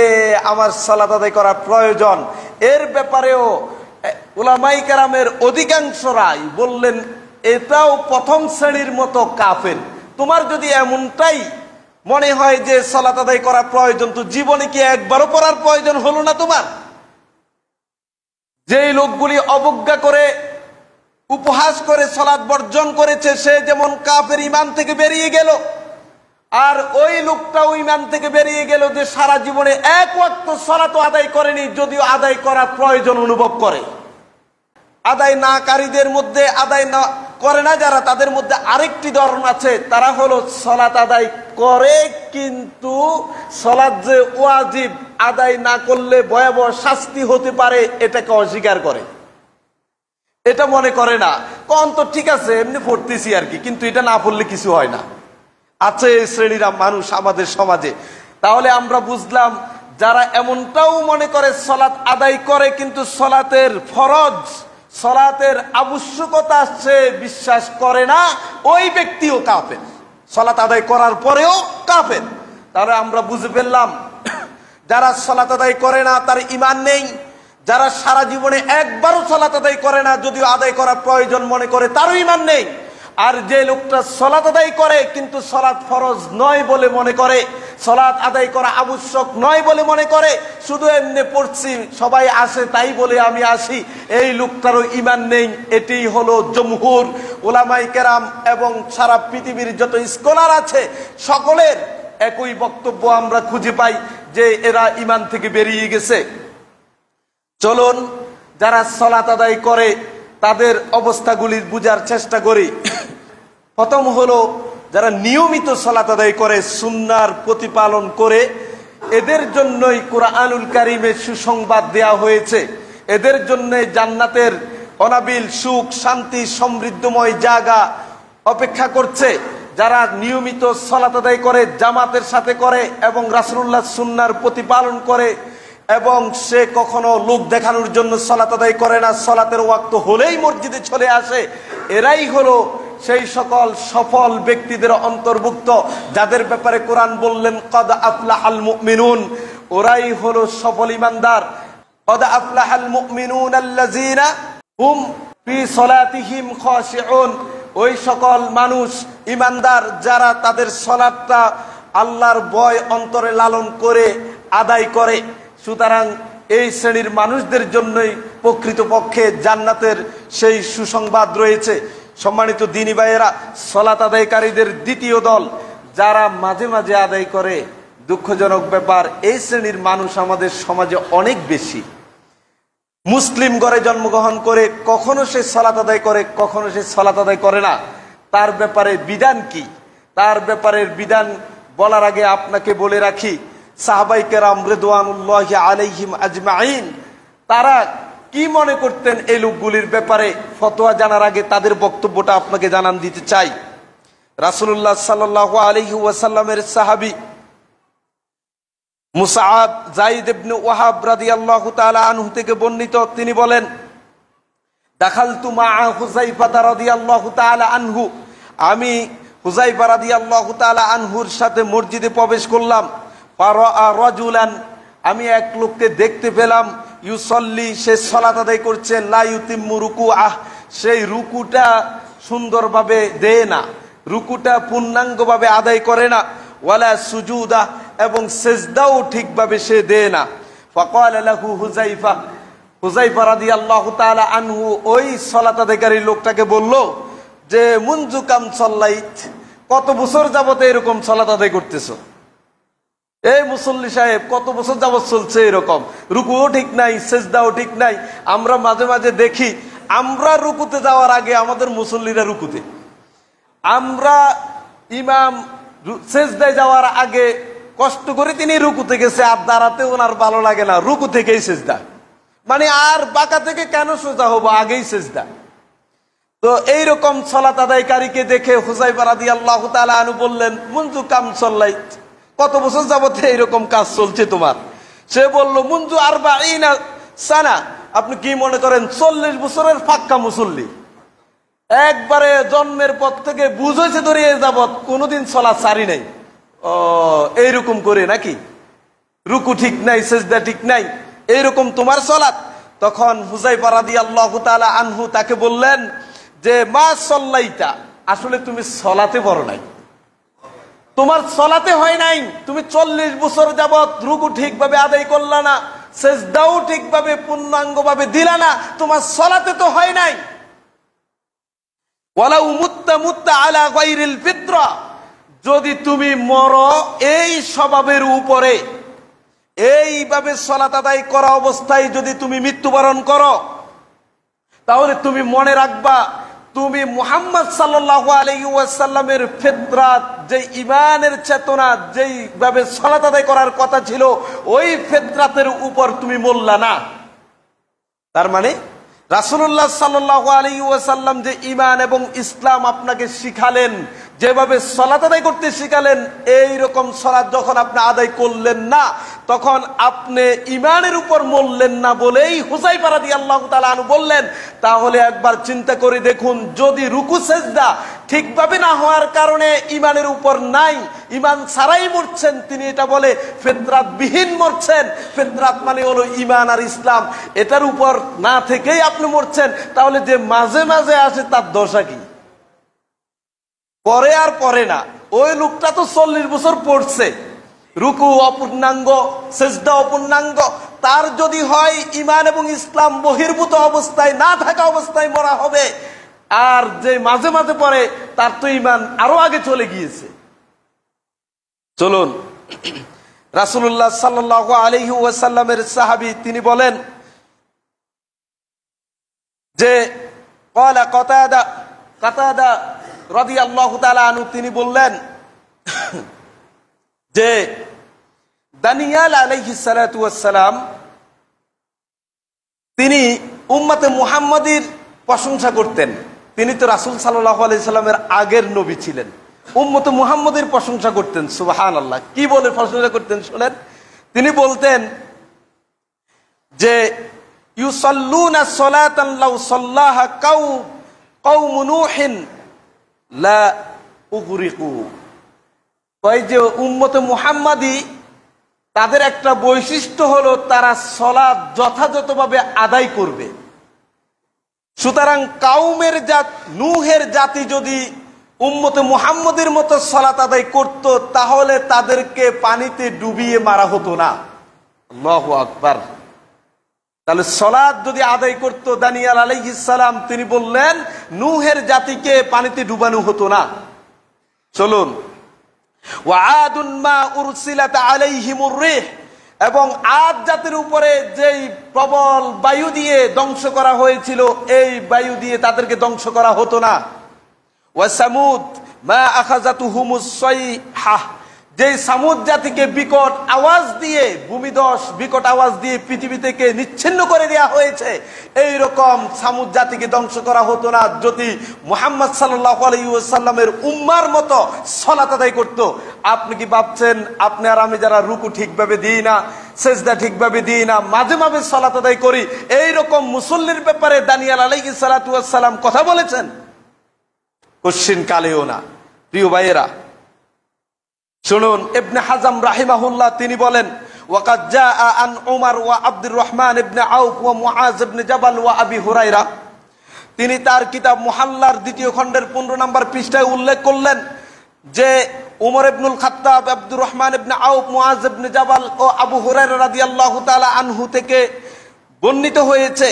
আমার সালাত আদায় করা প্রয়োজন, এর ব্যাপারেও উলামায়ে কেরামের অধিকাংশরাই বললেন এটাও প্রথম শ্রেণীর মতো কাফের। তোমার যদি এমনটাই মনে হয় যে সালাত আদায় করা প্রয়োজন, তো জীবনে কি একবারও পড়ার প্রয়োজন হলো না তোমার? যেই লোকগুলি অবজ্ঞা করে, উপহাস করে সালাত বর্জন করেছে, সে যেমন কাফের, ইমান থেকে বেরিয়ে গেল। আর ওই লোকটাও ইমান থেকে বেরিয়ে গেল যে সারা জীবনে এক ওয়াক্ত সালাত আদায় করেনি, যদিও আদায় করা প্রয়োজন অনুভব করে। আদায় নাকারীদের মধ্যে, আদায় না করে না যারা, তাদের মধ্যে আরেকটি ধরন আছে, তারা হলো সালাত আদায় করে কিন্তু সালাত যে ওয়াজিব, আদায় না করলে ভয়াবহ শাস্তি হতে পারে, এটাকে অস্বীকার করে। এটা মনে করে না, কোন তো ঠিক আছে এমনি পড়তেছি আর কি, কিন্তু এটা না পড়লে কিছু হয় না। আছে এই শ্রেণীর মানুষ আমাদের সমাজে। তাহলে আমরা বুঝলাম, যারা এমনটাও মনে করে সালাত আদায় করে কিন্তু সালাতের ফরজ, সালাতের আবশ্যকতা সে বিশ্বাস করে না, ওই ব্যক্তিও কাফের, সালাত আদায় করার পরেও কাফের। তাহলে আমরা বুঝে ফেললাম, যারা সালাত আদায় করে না তার ঈমান নেই, যারা সারা জীবনে একবারও সালাত আদায় করে না, যদিও আদায় করা প্রয়োজন মনে করে, তারও ঈমান নেই। আর যে লোকটা সালাত আদায় করে কিন্তু সালাত ফরজ নয় বলে মনে করে, সালাত আদায় করা আবশ্যক নয় বলে মনে করে, শুধু এমনি পড়ছি সবাই আসে তাই বলে আমি আসি, এই লোকটারও ঈমান নেই। এটি হলো জমহুর উলামায়ে কেরাম এবং সারা পৃথিবীর যত স্কলার আছে সকলের একই বক্তব্য আমরা খুঁজে পাই যে এরা ঈমান থেকে বেরিয়ে গেছে। চলুন যারা সালাত আদায় করে তাদের অবস্থাগুলি বুঝার চেষ্টা করি। প্রথম হলো, যারা নিয়মিত সালাত আদায় করে, সুন্নাহর প্রতিপালন করে, এদের জন্যই কুরআনুল কারীমে সুসংবাদ দেয়া হয়েছে। এদের জন্য জান্নাতের অনাবিল সুখ, শান্তি, সমৃদ্ধময় জায়গা অপেক্ষা করছে। যারা নিয়মিত সালাত আদায় করে, জামাতের সাথে করে এবং রাসূলুল্লাহ সুন্নাহর প্রতিপালন করে, এবং সে কখনো লোক দেখানোর জন্য সালাত আদায় করে না, সালাতের ওয়াক্ত হলেই মসজিদে চলে আসে, এরাই হলো সেই সকল সফল ব্যক্তিদের অন্তর্ভুক্ত যাদের ব্যাপারে কোরআন বললেন কদ আফলাহাল মুমিনুন, ওরাই হলো সফল ঈমানদার। কদ আফলাহাল মুমিনুন আল্লাযীনা হুম ফি সালাতিহিম খাশিউন, ওই সকল মানুষ ঈমানদার যারা তাদের সালাতটা আল্লাহর ভয় অন্তরে লালন করে আদায় করে। সুতরাং এই শ্রেণীর মানুষদের জন্যই প্রকৃতপক্ষে জান্নাতের সেই সুসংবাদ রয়েছে। সম্মানিত দ্বীনী ভাইয়েরা, সালাত আদায়কারীদের দ্বিতীয় দল যারা মাঝে মাঝে আদায় করে, দুঃখজনক ব্যাপার, এই শ্রেণীর মানুষ আমাদের সমাজে অনেক বেশি। মুসলিম ঘরে জন্মগ্রহণ করে কখনো সে সালাত আদায় করে, কখনো সে সালাত আদায় করে না। তার ব্যাপারে বিধান কি? তার ব্যাপারে বিধান বলার আগে আপনাকে বলে রাখি, সাহাবায়ে কেরাম রিদওয়ানুল্লাহি আলাইহিম আজমাইন তারা কি মনে করতেন এই লোকগুলির ব্যাপারে, ফতোয়া জানার আগে তাদের বক্তব্যটা আপনাকে জানান দিতে চাই। রাসূলুল্লাহ সাল্লাল্লাহু আলাইহি ওয়াসাল্লামের সাহাবী মুসআব যায়েদ ইবনে ওয়াহাব রাদিয়াল্লাহু তাআলা আনহু থেকে বর্ণিত, তিনি বলেন, দাখালতু মাআ হুযায়ফা রাদিয়াল্লাহু তাআলা আনহু, আমি হুযায়ফা রাদিয়াল্লাহু তাআলা আনহুর সাথে মসজিদে প্রবেশ করলাম। ফারাআ রাজুলান, আমি এক লোককে দেখতে পেলাম, ইউসাল্লি, সে সালাত আদায় করছে, লা ইউতিম্মু রুকুআহ, সেই রুকুটা সুন্দরভাবে দেয় না, রুকুটা পূর্ণাঙ্গভাবে আদায় করে না, ওয়ালা সুজুদা, এবং সিজদাও ঠিকভাবে সে দেয় না। ফাকালা লাহু হুযায়ফা, হুযায়ফা রাদিয়াল্লাহু তাআলা আনহু ওই সালাত আদায়কারী লোকটাকে বলল যে মুনজু কাম সাল্লাইত, কত বছর যাবত এরকম সালাত আদায় করতেছো? এই মুসল্লি সাহেব কত বছর যাবত চলছে এরকম, রুকুও ঠিক নাই, সিজদাও ঠিক নাই। আমরা মাঝে মাঝে দেখি, আমরা রুকুতে যাওয়ার আগে আমাদের মুসল্লিরা রুকুতে, আমরা ইমাম সিজদায় যাওয়ার আগে কষ্ট করে তিনি রুকুতে গেছে, আর দাঁড়াতে ওনার ভালো লাগে না, রুকু থেকেই সেজদা, মানে আর বাঁকা থেকে কেন সোজা হবো, আগেই সেজদা। তো এইরকম সালাত আদায়কারীকে দেখে হুযায়ফা রাদিয়াল্লাহু তাআলা আনহু বললেন, মুনযু কাম সাল্লাইত, কত বছর যাবতে এইরকম কাজ চলছে তোমার? সে বলল, মুনযু আরবাঈনা সানা, আপনি কি মনে করেন 40 বছরের পাক্কা মুসল্লি, একবারে জন্মের পর থেকে বুঝেছে ধরিয়ে যাবত কোনোদিন সালাত সারি নাই। ও এইরকম করে নাকি? রুকু ঠিক নাই, সেজদা ঠিক নাই, এইরকম তোমার সালাত? তখন হুযায়ফা রাদিয়াল্লাহু তাআলা আনহু তাকে বললেন যে মা সাল্লাইতা, আসলে তুমি সালাতে পড়ো নাই, তোমার সালাতে হয় নাই, তুমি 40 বছর যাবত রুকু ঠিকভাবে আদায় করলা না, সেজদাও ঠিকভাবে পূর্ণাঙ্গভাবে দিলা না, তোমার সালাতে তো হয় নাই। ওয়ালাউ মুত্তা মুত্তা আলা গায়রিল ফিতরা, যদি তুমি মরো এই স্বভাবের উপরে, এইভাবে সালাত আদায় করা অবস্থায় যদি তুমি মৃত্যুবরণ করো, তাহলে তুমি মনে রাখবা তুমি মুহাম্মদ সাল্লাল্লাহু আলাইহি ওয়াসাল্লামের ফিতরাত, যে ঈমানের চেতনা, যেইভাবে সালাত আদায় করার কথা ছিল, ওই ফিতরাতের উপর তুমি মরলা না। তার মানে রাসূলুল্লাহ সাল্লাল্লাহু আলাইহি ওয়াসাল্লাম যে ঈমান এবং ইসলাম আপনাকে শিখালেন, যেভাবে সালাত আদায় করতে শিখালেন, এই রকম সালাত যখন আপনি আদায় করলেন না, তখন আপনি ঈমানের উপর মরলেন না বলেই হুযায়ফা রাদিয়াল্লাহু তাআলা আনহু বললেন, তাহলে একবার চিন্তা করে দেখুন, যদি রুকু সেজদা ঠিকভাবে না হওয়ার কারণে ঈমানের উপর নাই, ঈমান ছাড়াই মরছেন, তিনি এটা বলে ফিতরাত বিহীন মরছেন। ফিতরাত মানে হলো ঈমান আর ইসলাম, এটার উপর না থেকেই আপনি মরছেন, তাহলে যে মাঝে মাঝে আসে তার দশা কি? পরে আর পরে না, ওই লোকটা তো 40 বছর পড়ছে, রুকু অপূর্ণাঙ্গ, সেজদা অপূর্ণাঙ্গ, তার যদি হয় ঈমান এবং ইসলাম বহির্ভূত অবস্থায় না থাকা অবস্থায় মরা হবে, আর যে মাঝে মাঝে পড়ে তার তো ঈমান আরো আগে চলে গিয়েছে। চলুন, রাসূলুল্লাহ সাল্লাল্লাহু আলাইহি ওয়াসাল্লামের সাহাবী তিনি বলেন যে ক্বালা কাতাদা রাদিয়াল্লাহু তাআলা আনহু তিনি বললেন যে দানিয়াল আলাইহিস সালাতু ওয়াস সালাম তিনি উম্মতে মুহাম্মাদীর প্রশংসা করতেন। তিনি তো রাসূল সাল্লাল্লাহু আলাইহি সাল্লামের আগের নবী ছিলেন, উম্মতে মুহাম্মাদীর প্রশংসা করতেন। সুবহানাল্লাহ, কি বলে প্রশংসা করতেন শুনেন। তিনি বলতেন যে ইউসাল্লুনা সালাতান লাউ সাল্লাহা কওম নূহিন লা উগরিকু। ওই যে উম্মতে মুহাম্মাদী, তাদের একটা বৈশিষ্ট্য হলো তারা সালাত যথাযথভাবে আদায় করবে। সুতরাং কাউমের নূহের জাতি যদি উম্মতে মুহাম্মাদের মতো সালাত আদায় করত, তাহলে তাদেরকে পানিতে ডুবিয়ে মারা হতো না। আল্লাহু আকবার। তাহলে সালাত যদি আদায় করত দানিয়াল আলাইহিস সালাম, তিনি বললেন নূহের জাতিকে পানিতে ডুবানো হতো না। চলুন, ওয়া আদুন মা উরসিলাত আলাইহিমুর রিহ, এবং আদ জাতির উপরে যেই প্রবল বায়ু দিয়ে ধ্বংস করা হয়েছিল, এই বায়ু দিয়ে তাদেরকে ধ্বংস করা হতো না। ওয়া সামুদ মা আখাযাতুহুমুস সাইহা, যেই সামুদ জাতিকে বিকট আওয়াজ দিয়ে, ভূমিধস বিকট আওয়াজ দিয়ে পৃথিবী থেকে নিচ্ছিন্ন করে দেওয়া হয়েছে, এই রকম সামুদ জাতিকে ধ্বংস করা হতো না যদি মুহাম্মদ সাল্লাল্লাহু আলাইহি ওয়াসাল্লামের উম্মার মতো সালাত আদায় করত। আপনি কি ভাবছেন আপনি আর আমি যারা রুকু ঠিকভাবে দিই না, সেজদা ঠিকভাবে দিই না, মাঝে মাঝে সালাত আদায় করি, এই রকম মুসল্লির ব্যাপারে দানিয়াল আলাইহিস সালাতু ওয়াস সালাম কথা বলেছেন? কোশ্চিন কালেও না। প্রিয় ভাইয়েরা শুনুন, ইবনে হাজম রাহিমাহুল্লাহ তিনি বলেন, ওয়াকাদ জাআ আন উমর ওয়া আব্দুর রহমান ইবনে আউফ ওয়া মুআজ ইবনে জাবাল ওয়া আবি হুরায়রা, তিনি তার কিতাব মুহাল্লার 2য় খণ্ডের 15 নম্বর পৃষ্ঠায় উল্লেখ করলেন যে উমর ইবনুল খাত্তাব, আব্দুর রহমান ইবনে আউফ, মুআজ ইবনে জাবাল ও আবু হুরায়রা রাদিয়াল্লাহু তাআলা আনহু থেকে বর্ণিত হয়েছে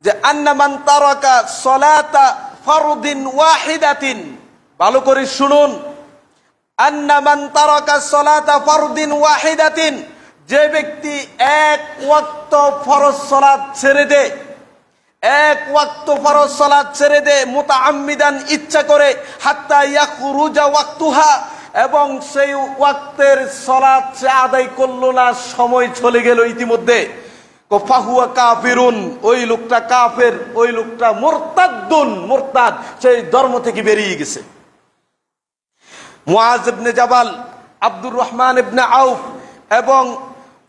যে আন্না মান তারাকা সালাতা ফারদিন ওয়াহিদাতিন, ভালো করে শুনুন, আন্না মান তারাকা সালাতা ফারদিন ওয়াহিদাতিন, যে ব্যক্তি এক ওয়াক্ত ফরজ সালাত ছেড়ে দেয়, এক ওয়াক্ত ফরজ সালাত ছেড়ে দেয় মুতাআম্মিদান, ইচ্ছা করে, হাত্তা ইয়াখরুজা ওয়াক্তুহা, এবং সেই ওয়াক্তের সালাত সে আদায় করলো না, সময় চলে গেল ইতিমধ্যে, ফাহুয়া কাফিরুন, ওই লোকটা কাফের, ওই লোকটা মুরতাদ্দুন, মুরতাদ, সেই ধর্ম থেকে বেরিয়ে গেছে। মুআজ ইবনে জাবাল, আব্দুর রহমান ইবনে আউফ এবং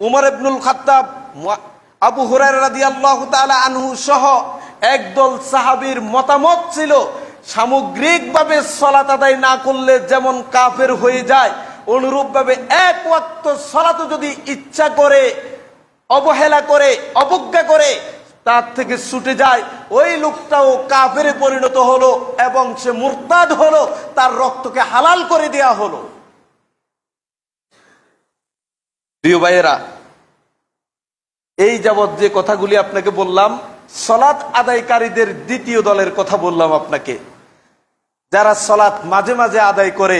উমর ইবনুল খাত্তাব, আবু হুরায়রা রাদিয়াল্লাহু তাআলা আনহু সহ একদল সাহাবীর মতামত ছিল সামগ্রিকভাবে সালাত আদায় না করলে যেমন কাফের হয়ে যায়, অনুরূপভাবে এক ওয়াক্ত সালাত যদি ইচ্ছা করে, অবহেলা করে, অবজ্ঞা করে তার থেকে ছুটে যায়, ওই লোকটাও কাফেরে পরিণত হলো এবং সে মুরতাদ হলো, তার রক্তকে হালাল করে দেয়া হলো। প্রিয় ভাইয়েরা, এই যাবৎ যে কথাগুলি আপনাকে বললাম, সালাত আদায়কারীদের দ্বিতীয় দলের কথা বললাম আপনাকে, যারা সালাত মাঝে মাঝে আদায় করে।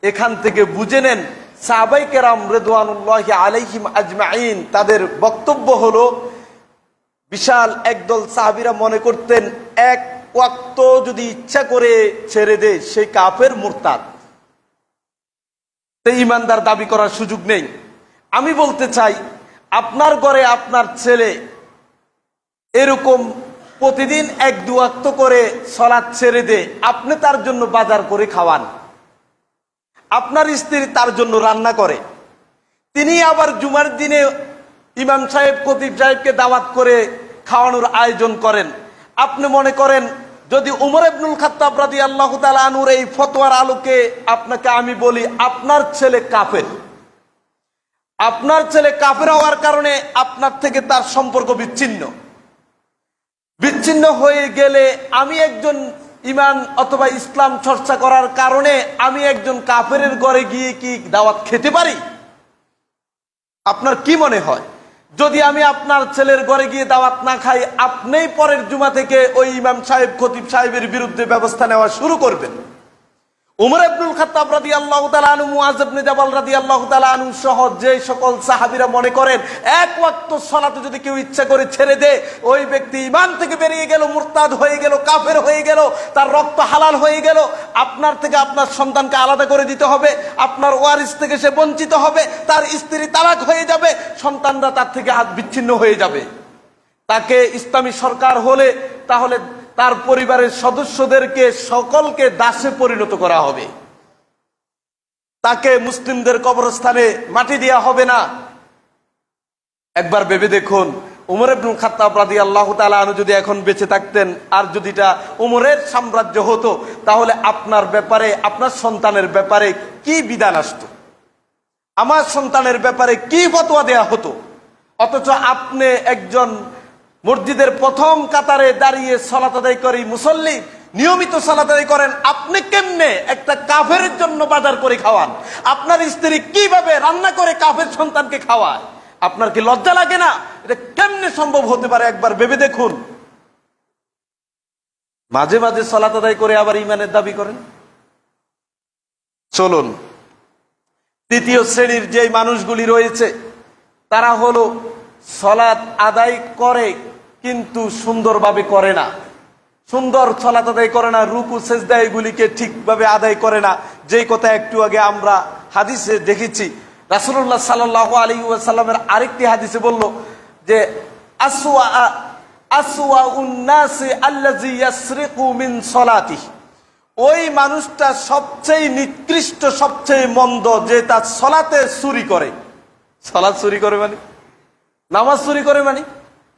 এখান থেকে বুঝে নেন সাহাবায়ে কেরাম রিদওয়ানুল্লাহি আলাইহিম আজমাইন তাদের বক্তব্য হলো, বিশাল একদল সাহাবীরা মনে করতেন এক ওয়াক্ত যদি ইচ্ছা করে ছেড়ে দেয় সেই কাফের, মুরতাদ, সে ঈমানদার দাবি করার সুযোগ নেই। আমি বলতে চাই, আপনার ঘরে আপনার ছেলে এরকম প্রতিদিন এক দু ওয়াক্ত করে সালাত ছেড়ে দে, আপনি তার জন্য বাজার করে খাওয়ান, আপনার স্ত্রী তার জন্য রান্না করে, তিনি আবার জুমার দিনে ইমাম সাহেব, খতিব সাহেবকে দাওয়াত করে খাওয়ানোর আয়োজন করেন। আপনি মনে করেন যদি উমর ইবনুল খাত্তাব রাদিয়াল্লাহু তাআলা আনহুর এই ফতোয়ার আলোকে আপনাকে আমি বলি আপনার ছেলে কাফের, আপনার ছেলে কাফের হওয়ার কারণে আপনার থেকে তার সম্পর্ক বিচ্ছিন্ন, বিচ্ছিন্ন হয়ে গেলে আমি একজন ইমান অথবা ইসলাম চর্চা করার কারণে আমি একজন কাফেরের ঘরে গিয়ে কি দাওয়াত খেতে পারি? আপনার কি মনে হয়, যদি আমি আপনার ছেলের ঘরে গিয়ে দাওয়াত না খাই, আপনিই পরের জুমা থেকে ওই ইমাম সাহেব, খতিব সাহেবের বিরুদ্ধে ব্যবস্থা নেওয়া শুরু করবেন? উমর ইবনুল খাত্তাব রাদিয়াল্লাহু তাআলা আনহু, মুআজ ইবনে জাবাল রাদিয়াল্লাহু তাআলা আনহু সহ যে সকল সাহাবীরা মনে করেন এক ওয়াক্ত সালাতে যদি কেউ ইচ্ছা করে ছেড়ে দেয়, ওই ব্যক্তি ঈমান থেকে বেরিয়ে গেল, মুরতাদ হয়ে গেল, কাফের হয়ে গেল, তার রক্ত হালাল হয়ে গেল, আপনার থেকে আপনার সন্তানকে আলাদা করে দিতে হবে, আপনার ওয়ারিস থেকে সে বঞ্চিত হবে, তার স্ত্রী তালাক হয়ে যাবে, সন্তানরা তার থেকে হাত বিচ্ছিন্ন হয়ে যাবে। তাকে ইসলামী সরকার হলে তাহলে তার পরিবারের সদস্যদেরকে সকলকে দাসে পরিণত করা হবে, তাকে মুসলিমদের কবরস্থানে মাটি দেওয়া হবে না। একবার ভেবে দেখুন, উমর ইবনুল খাত্তাব রাদিয়াল্লাহু তাআলা আনহু যদি এখন বেঁচে থাকতেন, আর যদি এটা উমরের সাম্রাজ্য হতো, তাহলে আপনার ব্যাপারে, আপনার সন্তানের ব্যাপারে কি বিধান আসতো, আমার সন্তানের ব্যাপারে কি ফতোয়া দেয়া হতো? অথচ আপনি একজন মসজিদের প্রথম কাতারে দাঁড়িয়ে সালাত আদায় করি মুসল্লি, নিয়মিত সালাত আদায় করেন, আপনি কেমনে একটা কাফেরের জন্য বাজার করে খাওয়ান? আপনার স্ত্রী কিভাবে রান্না করে কাফের সন্তানকে খাওয়ায়? আপনার কি লজ্জা লাগে না? এটা কেমনে সম্ভব হতে পারে? একবার ভেবে দেখুন। মাঝে মাঝে সালাত আদায় করে আবার ঈমানের দাবি করেন। চলুন, তৃতীয় শ্রেণীর যে মানুষগুলি রয়েছে তারা হলো সালাত আদায় করে কিন্তু সুন্দরভাবে করে না, সুন্দর সালাত আদায় করে না, রুকু সেজদা এগুলিকে ঠিকভাবে আদায় করে না। যেই কথা একটু আগে আমরা হাদিসে দেখেছি, রাসূলুল্লাহ সাল্লাল্লাহু আলাইহি ওয়াসাল্লামের আরেকটি হাদিসে বলল যে আসওয়াউন নাসি আল্লাযী ইয়াসরিকু মিন সালাতিহি, ওই মানুষটা সবচেয়ে নিকৃষ্ট, সবচেয়ে মন্দ যে তার সালাতে চুরি করে। সালাত চুরি করে মানে নামাজ চুরি করে মানে?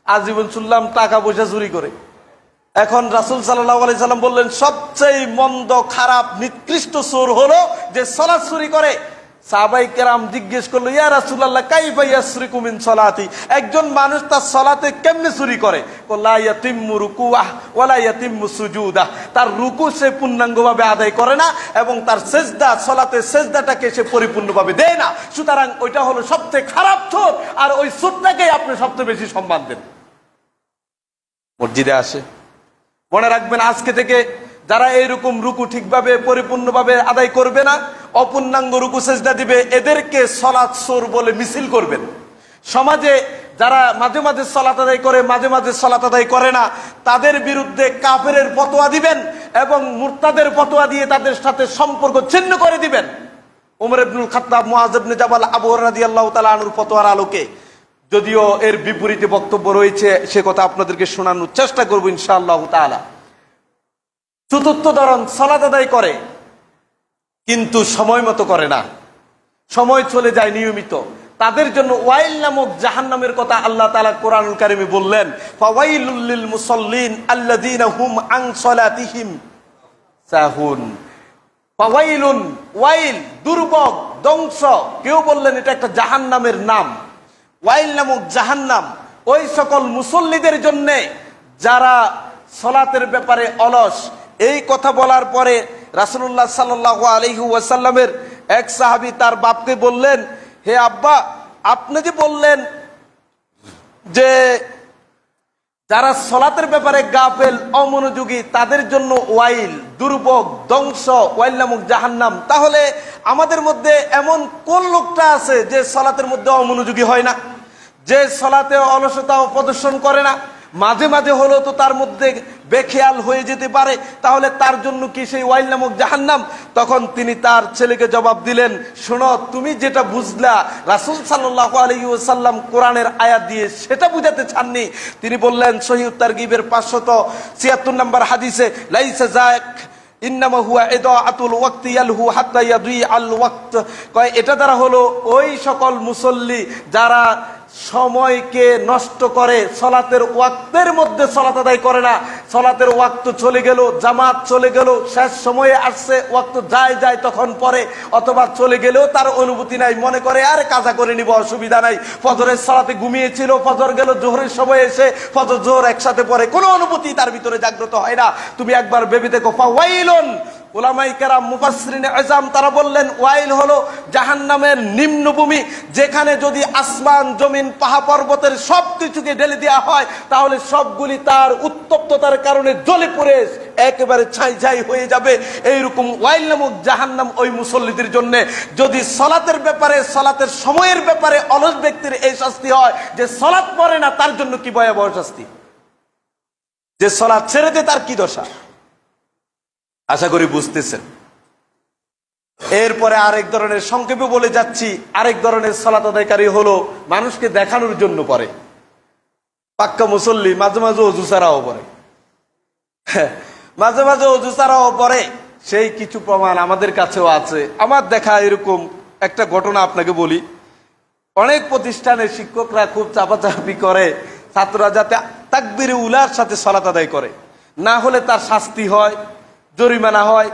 আজীবন শুনলাম টাকা পয়সা চুরি করে। এখন রাসূল সাল্লাল্লাহু আলাইহি সাল্লাম বললেন সবচেয়ে মন্দ, খারাপ, নিকৃষ্ট চোর হলো যে সালাত চুরি করে। সাহাবায়ে কেরাম জিজ্ঞেস করলো, ইয়া রাসূলুল্লাহ কাইফা ইয়াসরিকু মিন সালাতি, একজন মানুষ তার সালাতে কেমনে চুরি করে? লা ইয়াতিম্মু রুকুআহ ওয়া লা ইয়াতিম্মু সুজুদাহ, তার রুকু সে পূর্ণাঙ্গভাবে আদায় করে না এবং তার সেজদা, সালাতে সেজদাটাকে সে পরিপূর্ণভাবে দেয় না। সুতরাং ওইটা হলো সবচেয়ে খারাপ চোর, আর ওই চোরটাকে আপনি সবচেয়ে বেশি সম্মান দেন। মসজিদে আসে, মনে রাখবেন আজকে থেকে যারা এইরকম রুকু ঠিকভাবে পরিপূর্ণভাবে আদায় করবে না, অপূর্ণাঙ্গ রুকু সেজদা দিবে, এদেরকে সালাত চোর বলে মিছিল করবেন। সমাজে যারা মাঝে মাঝে সালাত আদায় করে, মাঝে মাঝে সালাত আদায় করে না, তাদের বিরুদ্ধে কাফেরের ফতোয়া দিবেন এবং মুরতাদের ফতোয়া দিয়ে তাদের সাথে সম্পর্ক ছিন্ন করে দিবেন। ওমর ইবনুল খাত্তাব, মুআয ইবনে জাবাল, আবু হুরায়রা রাদিয়াল্লাহু তাআলা আনহুর ফতোয়ার আলোকে, যদিও এর বিপরীতে বক্তব্য রয়েছে, সে কথা আপনাদেরকে শোনানোর চেষ্টা করব ইনশাআল্লাহ তাআলা। চতুর্থ ধরন, সালাত আদায় করে কিন্তু সময় মতো করে না, সময় চলে যায় নিয়মিত, তাদের জন্য ওয়াইল নামক জাহান্নামের কথা আল্লাহ তাআলা কোরআনুল কারীমে বললেন, ফাওয়াইলুল লিল মুসাল্লিন আল্লাযীনা হুম আন সালাতিহিম সাহুন। ফাওয়াইলুন, ওয়াইল, দুর্ভোগ, ধ্বংস, কেউ বললেন এটা একটা জাহান্নামের নাম। ওয়াইল নামক জাহান্নাম ওই সকল মুসল্লিদের জন্য যারা সালাতের ব্যাপারে অলস। এই কথা বলার পরে রাসূলুল্লাহ সাল্লাল্লাহু আলাইহি ওয়াসাল্লামের এক সাহাবী তার বাপকে বললেন, হে আব্বা, আপনি যে বললেন যে যারা সালাতের ব্যাপারে গাফেল, অমনোযোগী, তাদের জন্য ওয়াইল, দুর্ভোগ, ধ্বংস, ওয়াইল নামক জাহান্নাম, তাহলে আমাদের মধ্যে এমন কোন লোকটা আছে যে সালাতের মধ্যে অমনোযোগী হয় না, যে সালাতে অলসতা প্রদর্শন করে না, মাঝে মাঝে হলো তো তার মধ্যে বেখেয়াল হয়ে যেতে পারে, তাহলে তার জন্য কি সেই ওয়াইল নামক জাহান্নাম? তখন তিনি তার ছেলেকে জবাব দিলেন, শোনো, তুমি যেটা বুঝলা রাসূল সাল্লাল্লাহু আলাইহি ওয়াসাল্লাম কোরআনের আয়াত দিয়ে সেটা বুঝাতে চাননি। তিনি বললেন সহিহ তারগিবের 576 নম্বর হাদিসে, লাইসা যাক ইন্নামা হুয়া ইদাআতুল ওয়াক্তি ইয়ালহু হাত্তা ইয়াদি আল ওয়াক্ত, কয় এটা দ্বারা হলো ওই সকল মুসল্লি যারা সময়কে নষ্ট করে, সালাতের ওয়াক্তের মধ্যে সালাত আদায় করে না, সালাতের ওয়াক্ত চলে গেল, জামাত চলে গেল, শেষ সময়ে আসছে, ওয়াক্ত যায় তখন পরে, অথবা চলে গেলেও তার অনুভূতি নাই, মনে করে আরে কাজা করে নিব, অসুবিধা নাই, ফজরের সালাতে ঘুমিয়েছিল, ফজর গেল, জোহরের সময় এসে ফজর জোহর একসাথে পড়ে, কোনো অনুভূতি তার ভিতরে জাগ্রত হয় না। তুমি একবার ভেবে দেখো, ফাওয়াইলুন। উলামায়ে কেরাম, মুফাসসিরিনে আযম তারা বললেন ওয়াইল হলো জাহান্নামের নিম্নভূমি, যেখানে যদি আসমান, জমিন, পাহাড় পর্বতের সবকিছুকে ঢেলে দেওয়া হয় তাহলে সবগুলি তার উত্তপ্ততার কারণে জ্বলে পুড়ে একেবারে ছাই ছাই হয়ে যাবে। এইরকম ওয়াইল নামক জাহান্নাম ওই মুসল্লিদের জন্য। যদি সালাতের ব্যাপারে, সালাতের সময়ের ব্যাপারে অলস ব্যক্তির এই শাস্তি হয়, যে সালাত পড়ে না তার জন্য কি ভয়াবহ শাস্তি, যে সালাত ছেড়ে দেয় তার কি দশা। আশা করি বুঝতেছেন। এরপরে আরেক ধরনের, সংক্ষেপে বলে যাচ্ছি, আরেক ধরনের সালাত আদায়কারী হলো মানুষকে দেখানোর জন্য পড়ে, পাক্কা মুসল্লি, মাঝে মাঝে অজু ছাড়াও পড়ে, মাঝে মাঝে অজু ছাড়াও পড়ে। সেই কিছু প্রমাণ আমাদের কাছেও আছে। আমার দেখা এরকম একটা ঘটনা আপনাকে বলি। অনেক প্রতিষ্ঠানের শিক্ষকরা খুব চাপাচাপি করে ছাত্ররা যাতে তাকবীরে উলার সাথে সালাত আদায় করে, না হলে তার শাস্তি হয়, জরিমানা হয়,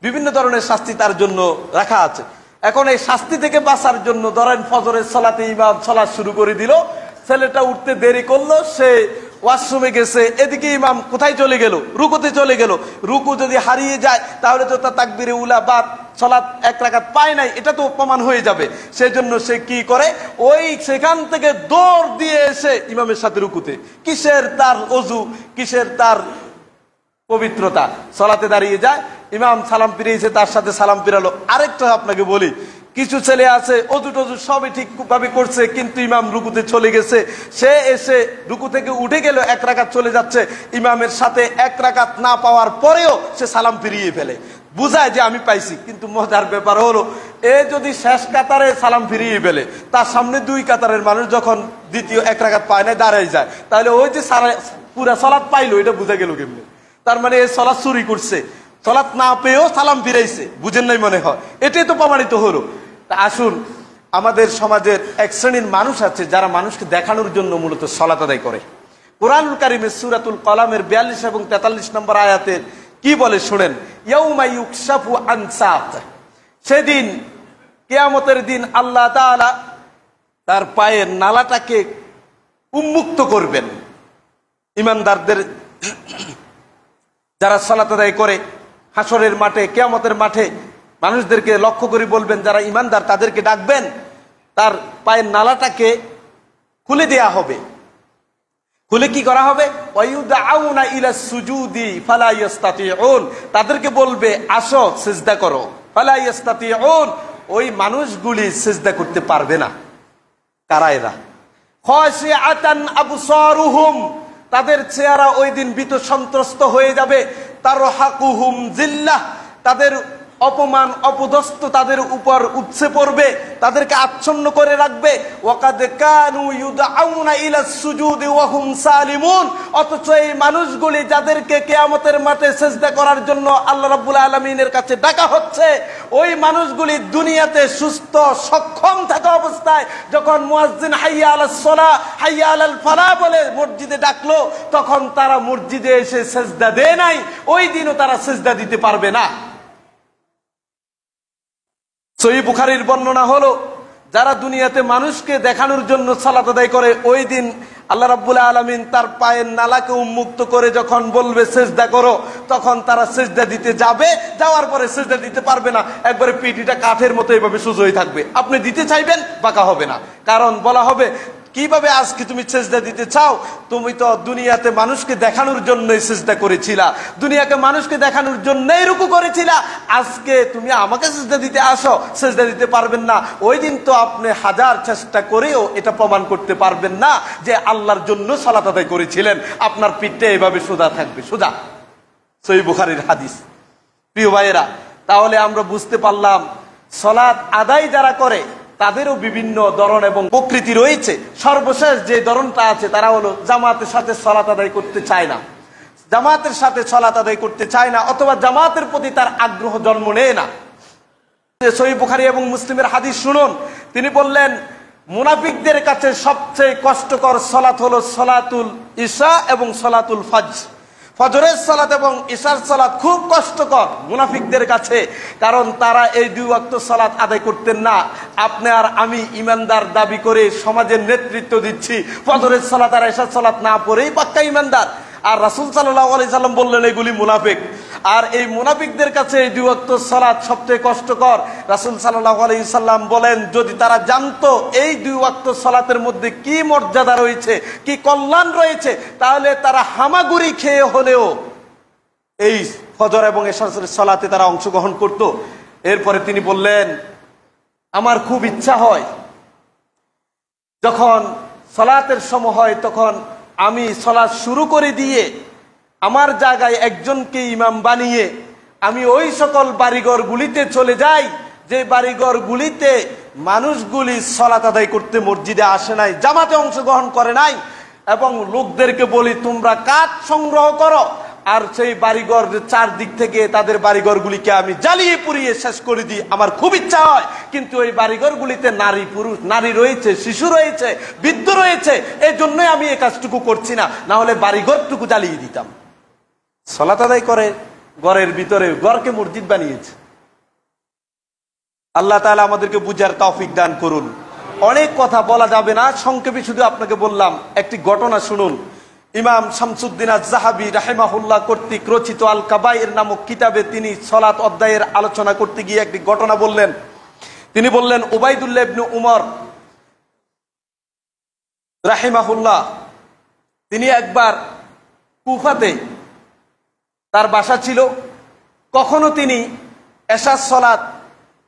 বিভিন্ন ধরনের শাস্তি তার জন্য রাখা আছে। এখন এই শাস্তি থেকে বাঁচার জন্য ধরেন ফজরের সালাতে ইমাম সালাত শুরু করে দিল, ছেলেটা উঠতে দেরি করলো, সে ওয়াশরুমে গেছে, এদিকে ইমাম কোথায় চলে গেল, রুকুতে চলে গেল। রুকু যদি হারিয়ে যায় তাহলে তো তার তাকবীরে উলা বা সালাত এক রাকাত পায় নাই, এটা তো প্রমাণ হয়ে যাবে। সেজন্য সে কি করে, ওই সেখান থেকে দৌড় দিয়ে এসে ইমামের সাথে রুকুতে, কিসের তার অজু, কিসের তার পবিত্রতা, সালাতে দাঁড়িয়ে যায়, ইমাম সালাম ফিরিয়েছে, তার সাথে সালাম ফিরালো। আরেকটা আপনাকে বলি, কিছু ছেলে আছে অজু টজু সবই ঠিকভাবে করছে, কিন্তু ইমাম রুকুতে চলে গেছে, সে এসে রুকু থেকে উঠে গেল, এক রাকাত চলে যাচ্ছে, ইমামের সাথে এক রাকাত না পাওয়ার পরেও সে সালাম ফিরিয়ে ফেলে, বুঝায় যে আমি পাইছি। কিন্তু মজার ব্যাপার হলো, এ যদি শেষ কাতারে সালাম ফিরিয়ে ফেলে, তার সামনে দুই কাতারের মানুষ যখন দ্বিতীয় এক রাকাত পায় না দাঁড়ায় যায়, তাহলে ওই যে পুরা সালাত পাইলো এটা বুঝা গেল কেমনে? তার মানে এই সালাত চুরি করছে, সালাত না পেয়েও সালাম ফিরাইছে, বুঝেন নাই মনে হয়, এটাই তো প্রমাণিত হলো। তা আসুন, আমাদের সমাজের এক শ্রেণীর মানুষ আছে যারা মানুষকে দেখানোর জন্য মূলত সালাত আদায় করে। কোরআনুল কারীমের সূরাতুল কলামের 42 এবং 43 নম্বর আয়াতের কি বলে শুনেন, ইয়াউমা ইউকশাফু আন সাক, সেদিন কিয়ামতের দিন আল্লাহ তাআলা তার পায়ের নালাটাকে উন্মুক্ত করবেন। ঈমানদারদের যারা সালাত আদায় করে হাসরের মাঠে, কিয়ামতের মাঠে মানুষদেরকে লক্ষ্য করে বলবেন, যারা ঈমানদার তাদেরকে ডাকবেন, তার পায়ের নালাটাকে খুলে দেয়া হবে। খুলে কি করা হবে, ওয়ায়ুদাউনা ইলা সুজুদি ফালা ইস্তাতিউন, তাদেরকে বলবে আসো সিজদা করো, ফালা ইস্তাতিউন, ওই মানুষগুলি সিজদা করতে পারবে না। কারা এরা? খাশিআতান আবসারুহুম, তাদের চেহারা ওই দিন ভীত সন্ত্রস্ত হয়ে যাবে। তারহাকুহুম জিল্লাহ, তাদের অপমান অপদস্থ তাদের উপর উপচে পড়বে, তাদেরকে আচ্ছন্ন করে রাখবে। ওয়াকাদ কানু ইউদআউনা ইলা সুজুদি ওয়া হুম সালিমুন, অথচ এই মানুষগুলি যাদেরকে কিয়ামতের মাঠে সিজদা করার জন্য আল্লাহ রাব্বুল আলামিনের কাছে ডাকা হচ্ছে, ওই মানুষগুলি দুনিয়াতে সুস্থ সক্ষম থাকা অবস্থায় যখন মুয়াজ্জিন হাইয়া আলাস সালাহ হাইয়া আলাল ফালাহ বলে মসজিদে ডাকলো, তখন তারা মসজিদে এসে সিজদা দেয় নাই। ওই দিনও তারা সিজদা দিতে পারবে না। সহিহ বুখারীর বর্ণনা হলো, যারা দুনিয়াতে মানুষকে দেখানোর জন্য সালাত আদায় করে, ওই দিন আল্লাহ রাব্বুল আলামিন তার পায়ের নালাকে উন্মুক্ত করে যখন বলবে সিজদা করো, তখন তারা সিজদা দিতে যাবে, যাওয়ার পরে সিজদা দিতে পারবে না, একবারে পিঠিটা কাঠের মতো এইভাবে সোজা হয়ে থাকবে। আপনি দিতে চাইবেন, বাঁকা হবে না, কারণ বলা হবে কিভাবে আজকে তুমি সিজদা দিতে চাও? তুমি তো দুনিয়াতে মানুষকে দেখানোর জন্যই সিজদা করেছিলা, দুনিয়াকে মানুষকে দেখানোর জন্যই রুকু করেছিলা, আজকে তুমি আমাকে সিজদা দিতে আসো, সিজদা দিতে পারবেন না। ওই দিন তো আপনি হাজার চেষ্টা করেও এটা প্রমাণ করতে পারবেন না যে আল্লাহর জন্য সালাত আদায় করেছিলেন। আপনার পিঠটা এভাবে সোজা থাকবে, সোজা। সহিহ বুখারীর হাদিস। প্রিয় ভাইয়েরা, তাহলে আমরা বুঝতে পারলাম সালাত আদায় যারা করে তাদেরও বিভিন্ন ধরন এবং প্রকৃতি রয়েছে। সর্বশেষ যে ধরনটা আছে তারা হলো জামাতের সাথে সালাত আদায় করতে চায় না, জামাতের সাথে সালাত আদায় করতে চায় না, অথবা জামাতের প্রতি তার আগ্রহ জন্ম নেয় না। সহিহ বুখারী এবং মুসলিমের হাদিস শুনুন, তিনি বললেন মুনাফিকদের কাছে সবচেয়ে কষ্টকর সালাত হলো সালাতুল ইশা এবং সালাতুল ফজর। ফজরের সালাত এবং ইশার সালাত খুব কষ্টকর মুনাফিকদের কাছে, কারণ তারা এই দুই ওয়াক্ত সালাত আদায় করতেন না। আপনি আর আমি ইমানদার দাবি করে সমাজের নেতৃত্ব দিচ্ছি, ফজরের সালাত আর ইশার সালাত না পড়েই পাক্কা ইমানদার। আর রাসূল সাল্লাল্লাহু আলাইহি সাল্লাম বললেন এগুলি মুনাফিক। আর এই মুনাফিকদের কাছে এই দুই ওয়াক্ত সালাত সবচেয়ে কষ্টকর। রাসূল সাল্লাল্লাহু আলাইহি সাল্লাম বলেন, যদি তারা জানতো এই দুই ওয়াক্ত সালাতের মধ্যে কি মর্যাদা রয়েছে, কি কল্যাণ রয়েছে, তাহলে তারা হামাগুড়ি খেয়ে হলেও এই ফজর এবং ইশার সালাতে তারা অংশগ্রহণ করত। এরপরে তিনি বললেন, আমার খুব ইচ্ছা হয় যখন সালাতের সময় হয় তখন আমি সালাত শুরু করে দিয়ে আমার জায়গায় একজনকে ইমাম বানিয়ে আমি ওই সকল বাড়িঘর গুলিতে চলে যাই যে বাড়িঘর গুলিতে মানুষগুলি সালাত আদায় করতে মসজিদে আসে নাই, জামাতে অংশগ্রহণ করে নাই, এবং লোকদেরকে বলি তোমরা কাঠ সংগ্রহ করো, আর সেই বাড়িঘর চারদিক থেকে তাদের বাড়িঘরগুলিকে আমি জ্বালিয়ে পুড়িয়ে শেষ করে দিই। আমার খুব ইচ্ছা হয়, কিন্তু ওই বাড়িঘরগুলিতে নারী পুরুষ, নারী রয়েছে, শিশু রয়েছে, বৃদ্ধ রয়েছে, এই জন্যই আমি এই কাজটুকু করছি না, না হলে বাড়িঘরটুকু জ্বালিয়ে দিতাম। সালাত আদায় করে ঘরের ভিতরে, ঘরকে মসজিদ বানিয়েছে। আল্লাহ তাআলা আমাদেরকে বুঝার তৌফিক দান করুন। অনেক কথা বলা যাবে না, সংক্ষেপে শুধু আপনাকে বললাম একটি ঘটনা শুনুন। ইমাম শামসুদ্দিন আয-যাহাবী রাহিমাহুল্লাহ কর্তৃক রচিত আল কাবায়ের নামক কিতাবে তিনি সালাত অধ্যায়ের আলোচনা করতে গিয়ে একটি ঘটনা বললেন। তিনি বললেন, উবাইদুল্লাহ ইবনে উমর রাহিমাহুল্লাহ তিনি একবার কুফাতে তার বাসা ছিল, কখনো তিনি এশার সালাত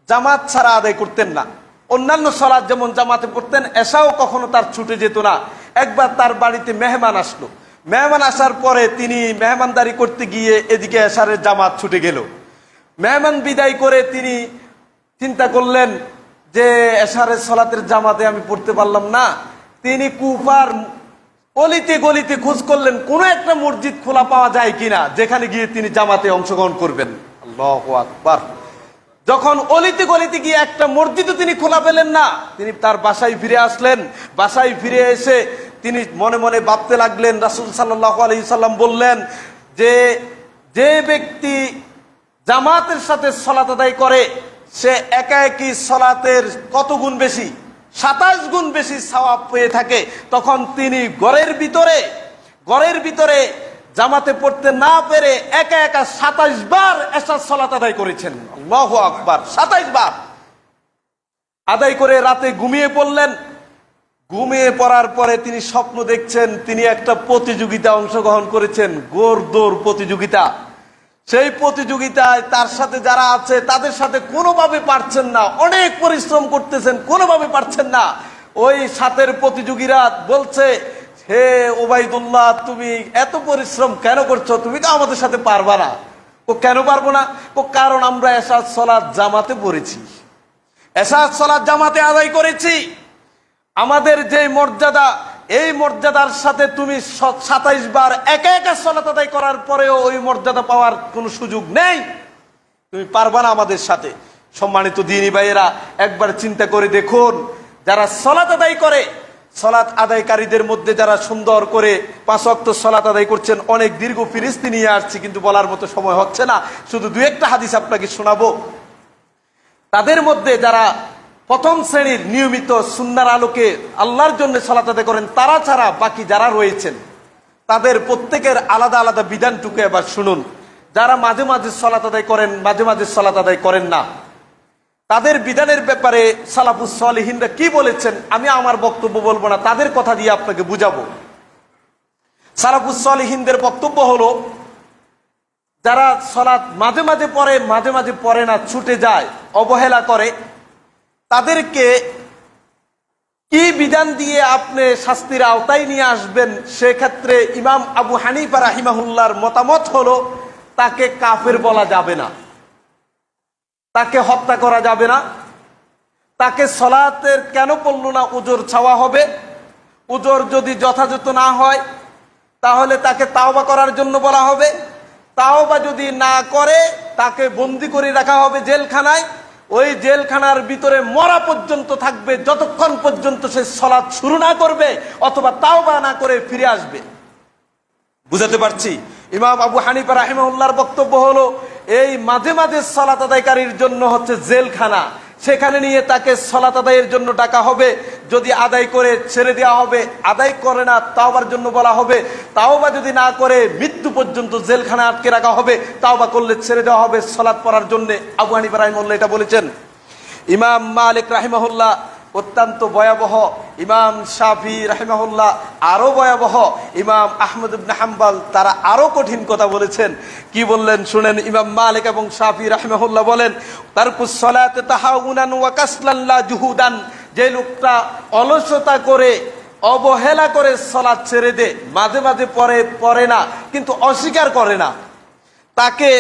জামাত ছাড়া আদায় করতেন না। অন্যান্য সালাত যেমন জামাতে পড়তেন, এশাও কখনো তার ছুটে যেত না। একবার তার বাড়িতে মেহমান আসলো, মেহমান আসার পরে তিনি মেহমানদারি করতে গিয়ে এদিকে এশারের জামাত ছুটে গেল। মেহমান বিদায় করে তিনি চিন্তা করলেন যে এশারের সালাতের জামাতে আমি পড়তে পারলাম না। তিনি কুফার অলিতে গলিতে খোঁজ করলেন কোন একটা মসজিদ খোলা পাওয়া যায় কিনা যেখানে গিয়ে তিনি জামাতে অংশগ্রহণ করবেন। আল্লাহু আকবার। যখন অলিতে গলিতে গিয়ে একটা মসজিদও তিনি খোলা পেলেন না, তিনি তার বাসায় ফিরে আসলেন। বাসায় ফিরে এসে তিনি মনে মনে ভাবতে লাগলেন, রাসূল সাল্লাল্লাহু আলাইহি সাল্লাম বললেন যে যে ব্যক্তি জামাতের সাথে সালাত আদায় করে সে একা একই সালাতের কত গুণ বেশি, 27 গুণ বেশি সওয়াব পেয়ে থাকে। তখন তিনি ঘরের ভিতরে জামাতে পড়তে না পেরে একা একা 27 বার এশার সালাত আদায় করেছেন। আল্লাহু আকবার। 27 বার আদায় করে রাতে ঘুমিয়ে পড়লেন। ঘুমিয়ে পড়ার পরে তিনি স্বপ্ন দেখছেন তিনি একটা প্রতিযোগিতা অংশগ্রহণ করেছেন, ঘোড়দৌড় প্রতিযোগিতা। সেই প্রতিযোগিতায় তার সাথে যারা আছে তাদের সাথে কোনোভাবে পারছেন না, অনেক পরিশ্রম করতেছেন, কোনোভাবে পারছেন না। ওই সাথের প্রতিযোগীরা বলছে, হে ওবাইদুল্লাহ, তুমি এত পরিশ্রম কেন করছো? তুমি তো আমাদের সাথে পারবা না। ও কেন পারবো না? ও কারণ আমরা এশার সালাত জামাতে পড়েছি, এশার সালাত জামাতে আদায় করেছি। আমাদের যে মর্যাদা, এই মর্যাদার সাথে তুমি 27 বার একা একা সালাত আদায় করার পরেও ওই মর্যাদা পাওয়ার কোনো সুযোগ নেই। তুমি পারবা না আমাদের সাথে। সম্মানিত দ্বীনী ভাইয়েরা, একবার চিন্তা করে দেখুন, যারা সালাত আদায় করে, সালাত আদায়কারীদের মধ্যে যারা সুন্দর করে 5 ওয়াক্ত সালাত আদায় করছেন, অনেক দীর্ঘ ফিরিস্তি নিয়ে আসছি, কিন্তু বলার মতো সময় হচ্ছে না, শুধু 2-1টা হাদিস আপনাকে শোনাবো। তাদের মধ্যে যারা প্রথম শ্রেণীর নিয়মিত সুন্নাহর আলোকে আল্লাহর জন্য সালাত আদায় করেন, তারা ছাড়া বাকি যারা রয়েছেন তাদের প্রত্যেকের আলাদা আলাদা বিধানটুকু এবার শুনুন। যারা মাঝে মাঝে সালাত আদায় করেন, মাঝে মাঝে সালাত আদায় করেন না, তাদের বিধানের ব্যাপারে সালাফুস সালিহিনরা কি বলেছেন, আমি আমার বক্তব্য বলবো না, তাদের কথা দিয়ে আপনাকে বুঝাবো। সালাফুস সালিহিনদের বক্তব্য হলো, যারা সালাত মাঝে মাঝে পড়ে, মাঝে মাঝে পড়ে না, ছুটে যায়, অবহেলা করে, তাদেরকে কি বিধান দিয়ে আপনি শাস্তির আওতায় নিয়ে আসবেন? সেক্ষেত্রে ইমাম আবু হানিফা রাহিমাহুল্লাহর মতামত হলো, তাকে কাফের বলা যাবে না, তাকে হত্যা করা যাবে না, তাকে সালাতের কেন পড়লো না উজর চাওয়া হবে। উজর যদি যথাযথ না হয় তাহলে তাকে তাওবা করার জন্য বলা হবে। তাওবা যদি না করে তাকে বন্দি করে রাখা হবে জেলখানায়। ওই জেলখানার ভিতরে মরা পর্যন্ত থাকবে, যতক্ষণ পর্যন্ত সে সালাত শুরু না করবে অথবা তাওবা না করে ফিরে আসবে। বুঝাতে পারছি? ইমাম আবু হানিফা রাহিমাহুল্লাহর বক্তব্য হলো, এই মাঝে মাঝে সালাত আদায়কারীর জন্য হচ্ছে জেলখানা, সেখানে নিয়ে তাকে সালাত আদায়ের জন্য ডাকা হবে। যদি আদায় করে ছেড়ে দেওয়া হবে, আদায় করে না তাওবার জন্য বলা হবে। তাওবা যদি না করে মৃত্যু পর্যন্ত জেলখানা আটকে রাখা হবে, তাওবা করলে ছেড়ে দেওয়া হবে সালাত পড়ার জন্য। আবু হানিফা রাহিমাহুল্লাহ এটা বলেছেন। ইমাম মালিক রাহিমাহুল্লাহ অত্যন্ত ভয়াবহ, ইমাম শাফি রাহিমাহুল্লাহ আরো ভয়াবহ, ইমাম আহমদ ইবনে হাম্বল তারা আরো কঠিন কথা বলেছেন। কি বললেন শুনেন। ইমাম মালিক এবং শাফি রাহিমাহুল্লাহ বলেন, তারকুস সালাতে তাহাউনান ওয়া কাসলান লা জুহুদান, যে লোকটা অলসতা করে, অবহেলা করে সালাত ছেড়ে দেয়, মাঝে মাঝে পড়ে না কিন্তু অস্বীকার করে না, তাকে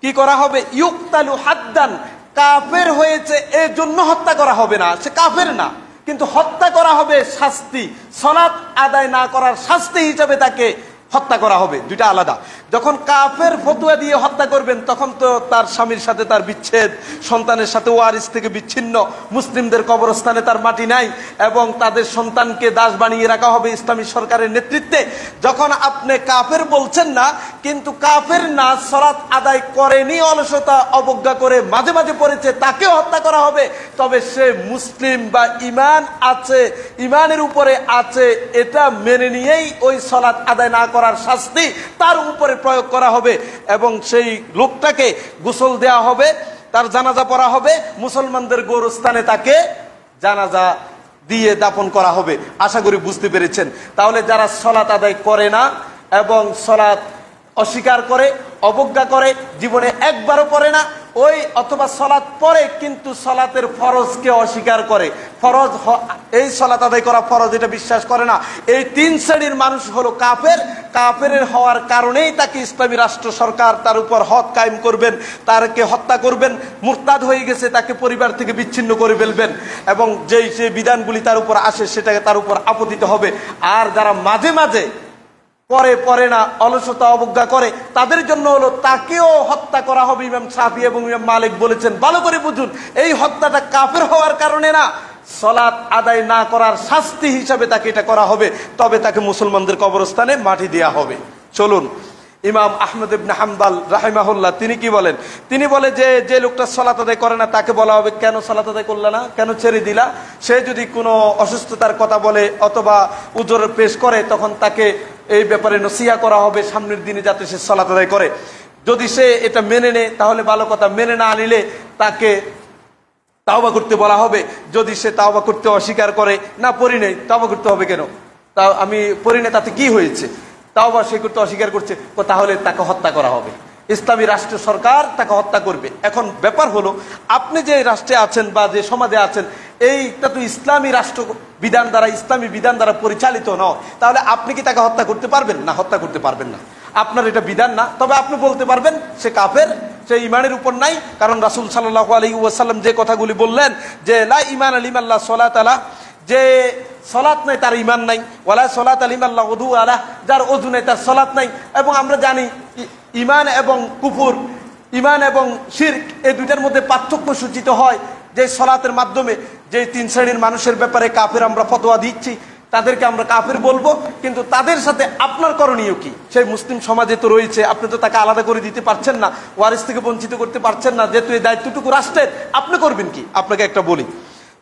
কি করা হবে? ইউকতালু হাদ্দান, কাফের হয়েছে এর জন্য হত্যা করা হবে না, সে কাফের না, কিন্তু হত্যা করা হবে শাস্তি, সালাত আদায় না করার শাস্তি হিসাবে তাকে হত্যা করা হবে। দুইটা আলাদা। যখন কাফের ফতোয়া দিয়ে হত্যা করবেন তখন তো তার স্বামীর সাথে তার বিচ্ছেদ, সন্তানের সাথে ওয়ারিস থেকে বিচ্ছিন্ন, মুসলিমদের কবরস্থানে তার মাটি নাই এবং তাদের সন্তানকে দাস বানিয়ে রাখা হবে ইসলামী সরকারের নেতৃত্বে। যখন আপনি কাফের বলছেন না, কিন্তু কাফের না, সালাত আদায় করেনি, অলসতা অবজ্ঞা করে মাঝে মাঝে পড়েছে, তাকেও হত্যা করা হবে, তবে সে মুসলিম বা ঈমান আছে, ঈমানের উপরে আছে, এটা মেনে নিয়েই ওই সালাত আদায় না করার শাস্তি তার উপরে প্রয়োগ করা হবে এবং সেই লোকটাকে গোসল দেওয়া হবে, তার জানাজা পড়া হবে, মুসলমানদের গোরস্থানে তাকে জানাজা দিয়ে দাফন করা হবে। আশা করি বুঝতে পেরেছেন। তাহলে যারা সালাত আদায় করে না এবং সালাত অস্বীকার করে, অবজ্ঞা করে, জীবনে একবারও পড়ে না, ওই অথবা সালাত পড়ে কিন্তু সালাতের ফরজকে অস্বীকার করে, ফরজ এই সালাত আদায় করা ফরজ এটা বিশ্বাস করে না, এই 3 শ্রেণীর মানুষ হলো কাফের। কাফের হওয়ার কারণেই তাকে ইসলামী রাষ্ট্র সরকার তার উপর হদ কায়েম করবেন, তাকে হত্যা করবেন, মুরতাদ হয়ে গেছে তাকে পরিবার থেকে বিচ্ছিন্ন করে ফেলবেন এবং যেই যে বিধানগুলি তার উপর আসে সেটাকে তার উপর আপতিত হবে। আর যারা মাঝে মাঝে পরে না, অলসতা অবজ্ঞা করে, তাদের জন্য হলো তাকেও হত্যা করা হবে। ইমাম শাফি এবং ইমাম মালিক বলেছেন, ভালো করে বুঝুন, এই হত্যাটা কাফের হওয়ার কারণে না, সালাত আদায় না করার শাস্তি হিসাবে তাকে এটা করা হবে, তবে তাকে মুসলমানদের কবরস্থানে মাটি দেওয়া হবে। চলুন, ইমাম আহমদ ইবনে হাম্বল রাহিমাহুল্লাহ তিনি কি বলেন? তিনি বলে যে লোকটা সালাত আদায় করে না তাকে বলা হবে, কেন সালাত আদায় করলে না, কেন ছেড়ে দিলা? সে যদি কোনো অসুস্থতার কথা বলে অথবা উজর পেশ করে, তখন তাকে এই ব্যাপারে নসিহা করা হবে সামনের দিনে যাতে সে সালাত আদায় করে। যদি সে এটা মেনে নেয় তাহলে ভালো কথা, মেনে না নিলে তাকে তাওবা করতে বলা হবে। যদি সে তাওবা করতে অস্বীকার করে, না পড়ি নেই, তাওবা করতে হবে কেন, তা আমি পড়ি না, তাতে কি হয়েছে, তাওবা সে করতে অস্বীকার করছে, তাহলে তাকে হত্যা করা হবে, ইসলামী রাষ্ট্র সরকার তাকে হত্যা করবে। এখন ব্যাপার হলো, আপনি যে রাষ্ট্রে আছেন বা যে সমাজে আছেন, এইটা তো ইসলামী রাষ্ট্র বিধান দ্বারা, ইসলামী বিধান দ্বারা পরিচালিত নয়, তাহলে আপনি কি তাকে হত্যা করতে পারবেন? না, হত্যা করতে পারবেন না। আপনার এটা বিধান না, তবে আপনি বলতে পারবেন সে কাফের, সে ইমানের উপর নাই। কারণ রাসূল সাল্লাল্লাহু আলাইহি ওয়াসাল্লাম যে কথাগুলি বললেন যে লা ঈমান লিমান লা সালাত আলা, যে সালাত নাই তার ঈমান নাই, ওয়ালা সালাত লিমান লা উযু আলা, যার ওযু নাই তার সালাত নাই। এবং আমরা জানি ঈমান এবং কুফর, ঈমান এবং শিরক এই দুইটার মধ্যে পার্থক্য সূচিত হয় যে সালাতের মাধ্যমে। যে তিন শ্রেণীর মানুষের ব্যাপারে কাফের আমরা ফতোয়া দিচ্ছি, তাদেরকে আমরা কাফের বলবো, কিন্তু তাদের সাথে আপনার করণীয় কি? সেই মুসলিম সমাজে তো রয়েছে, আপনি তো তাকে আলাদা করে দিতে পারছেন না, ওয়ারিস থেকে বঞ্চিত করতে পারছেন না, যেহেতু এই দায়িত্বটুকু রাষ্ট্রের, আপনি করবেন কি? আপনাকে একটা বলি,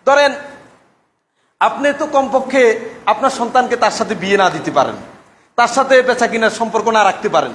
ধরেন আপনি তো কমপক্ষে আপনার সন্তানকে তার সাথে বিয়ে না দিতে পারেন, তার সাথে বেচা কিনার সম্পর্ক না রাখতে পারেন,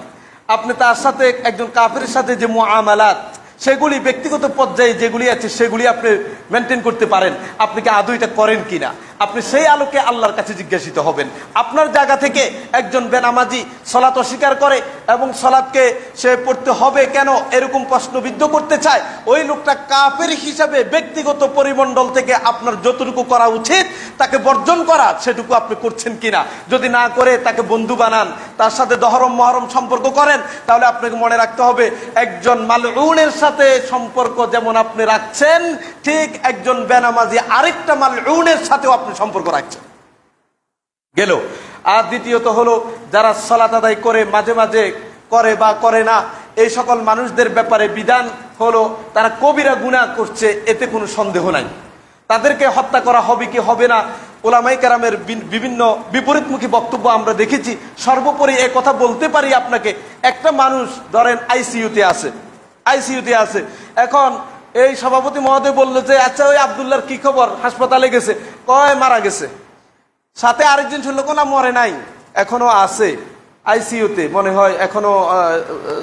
আপনি তার সাথে একজন কাফেরের সাথে যে মুআমালাত সেগুলি ব্যক্তিগত পর্যায়ে যেগুলি আছে সেগুলি আপনি মেনটেন করতে পারেন, আপনি কি আদৌ এটা করেন কিনা? আপনি সেই আলোকে আল্লাহর কাছে জিজ্ঞাসিত হবেন। আপনার জায়গা থেকে একজন বেনামাজি সালাত অস্বীকার করে এবং সালাতকে সে পড়তে হবে কেন এরকম প্রশ্নবিদ্ধ করতে চায়, ওই লোকটা কাফের হিসাবে ব্যক্তিগত পরিমণ্ডল থেকে আপনার যতটুকু করা উচিত তাকে বর্জন করা, সেটুকু আপনি করছেন কিনা? যদি না করে তাকে বন্ধু বানান, তার সাথে দহরম মহরম সম্পর্ক করেন, তাহলে আপনাকে মনে রাখতে হবে একজন মালউনের সাথে সম্পর্ক যেমন আপনি রাখছেন, ঠিক একজন বেনামাজি আরেকটা মালউনের সাথেও আপনি সম্পর্ক রাখছেন। গেল। আর দ্বিতীয়ত হলো যারা সালাত আদায় করে মাঝে মাঝে করে বা করে না, এই সকল মানুষদের ব্যাপারে বিধান হলো তারা কবিরা গুনাহ করছে, এতে কোনো সন্দেহ নাই। তাদেরকে হত্যা করা হবে কি হবে না, ওলামায়ে কেরামের বিভিন্ন বিপরীতমুখী বক্তব্য আমরা দেখেছি। সর্বোপরি এই কথা বলতে পারি আপনাকে, একটা মানুষ ধরেন আইসিইউতে আছে, এখন এই সভাপতি মহোদয় বললো যে আচ্ছা ওই আব্দুল্লাহর কি খবর, হাসপাতালে গেছে, কয় মারা গেছে। সাথে আরেকজন শুনলো না মরে নাই, এখনো আছে আইসিইউতে, মনে হয় এখনো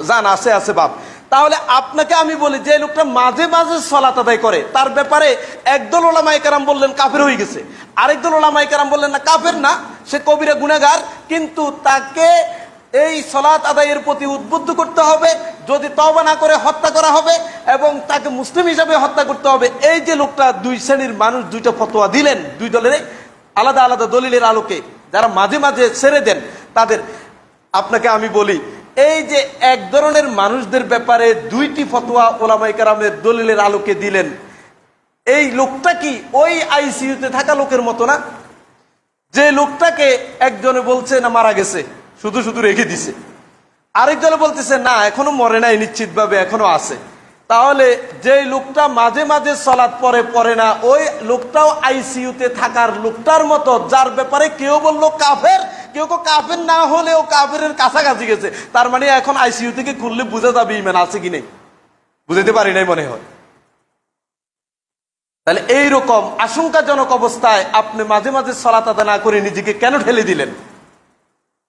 জান আছে বাপ। তাহলে আপনাকে আমি বলি যে লোকটা মাঝে মাঝে সালাত আদায় করে, তার ব্যাপারে একদল ওলামায়ে কেরাম বললেন কাফের হয়ে গেছে, আরেকদল ওলামায়ে কেরাম বললেন না কাফের না, সে কবিরা গুনাহগার, কিন্তু তাকে এই সালাত আদায়ের প্রতি উদ্বুদ্ধ করতে হবে, যদি তওবা না করে হত্যা করা হবে এবং তাকে মুসলিম হিসাবে হত্যা করতে হবে। এই যে লোকটা দুই শ্রেণীর মানুষ দুইটা ফতোয়া দিলেন, দুই দলের আলাদা আলাদা দলিলের আলোকে, যারা মাঝে মাঝে ছেড়ে দেন তাদের, আপনাকে আমি বলি এই যে এক ধরনের মানুষদের ব্যাপারে দুইটি ফতোয়া ওলামায়ে কেরামের দলিলের আলোকে দিলেন, এই লোকটা কি ওই আইসিইউতে থাকা লোকের মতো না? যে লোকটাকে একজনে বলছে না মারা গেছে, শুধু শুধু রেখে দিছে, আরেকজনে বলতেছে না এখনো মরে নাই, নিশ্চিতভাবে এখনো আছে। তাহলে যে লোকটা মাঝে মাঝে সালাত পড়ে না, ওই লোকটাও আইসিইউতে থাকার লোকটার মতো, যার ব্যাপারে কেউ বললো কাফের, কেউ কাফের না হলেও কাফেরের কাছাকাছি গেছে। তার মানে এখন আইসিইউ থেকে খুললে বোঝা যাবে ইমান আছে কি নেই, বুঝাতে পারি নাই মনে হয়। তাহলে এইরকম আশঙ্কাজনক অবস্থায় আপনি মাঝে মাঝে সালাত আদায় না করে নিজেকে কেন ঠেলে দিলেন?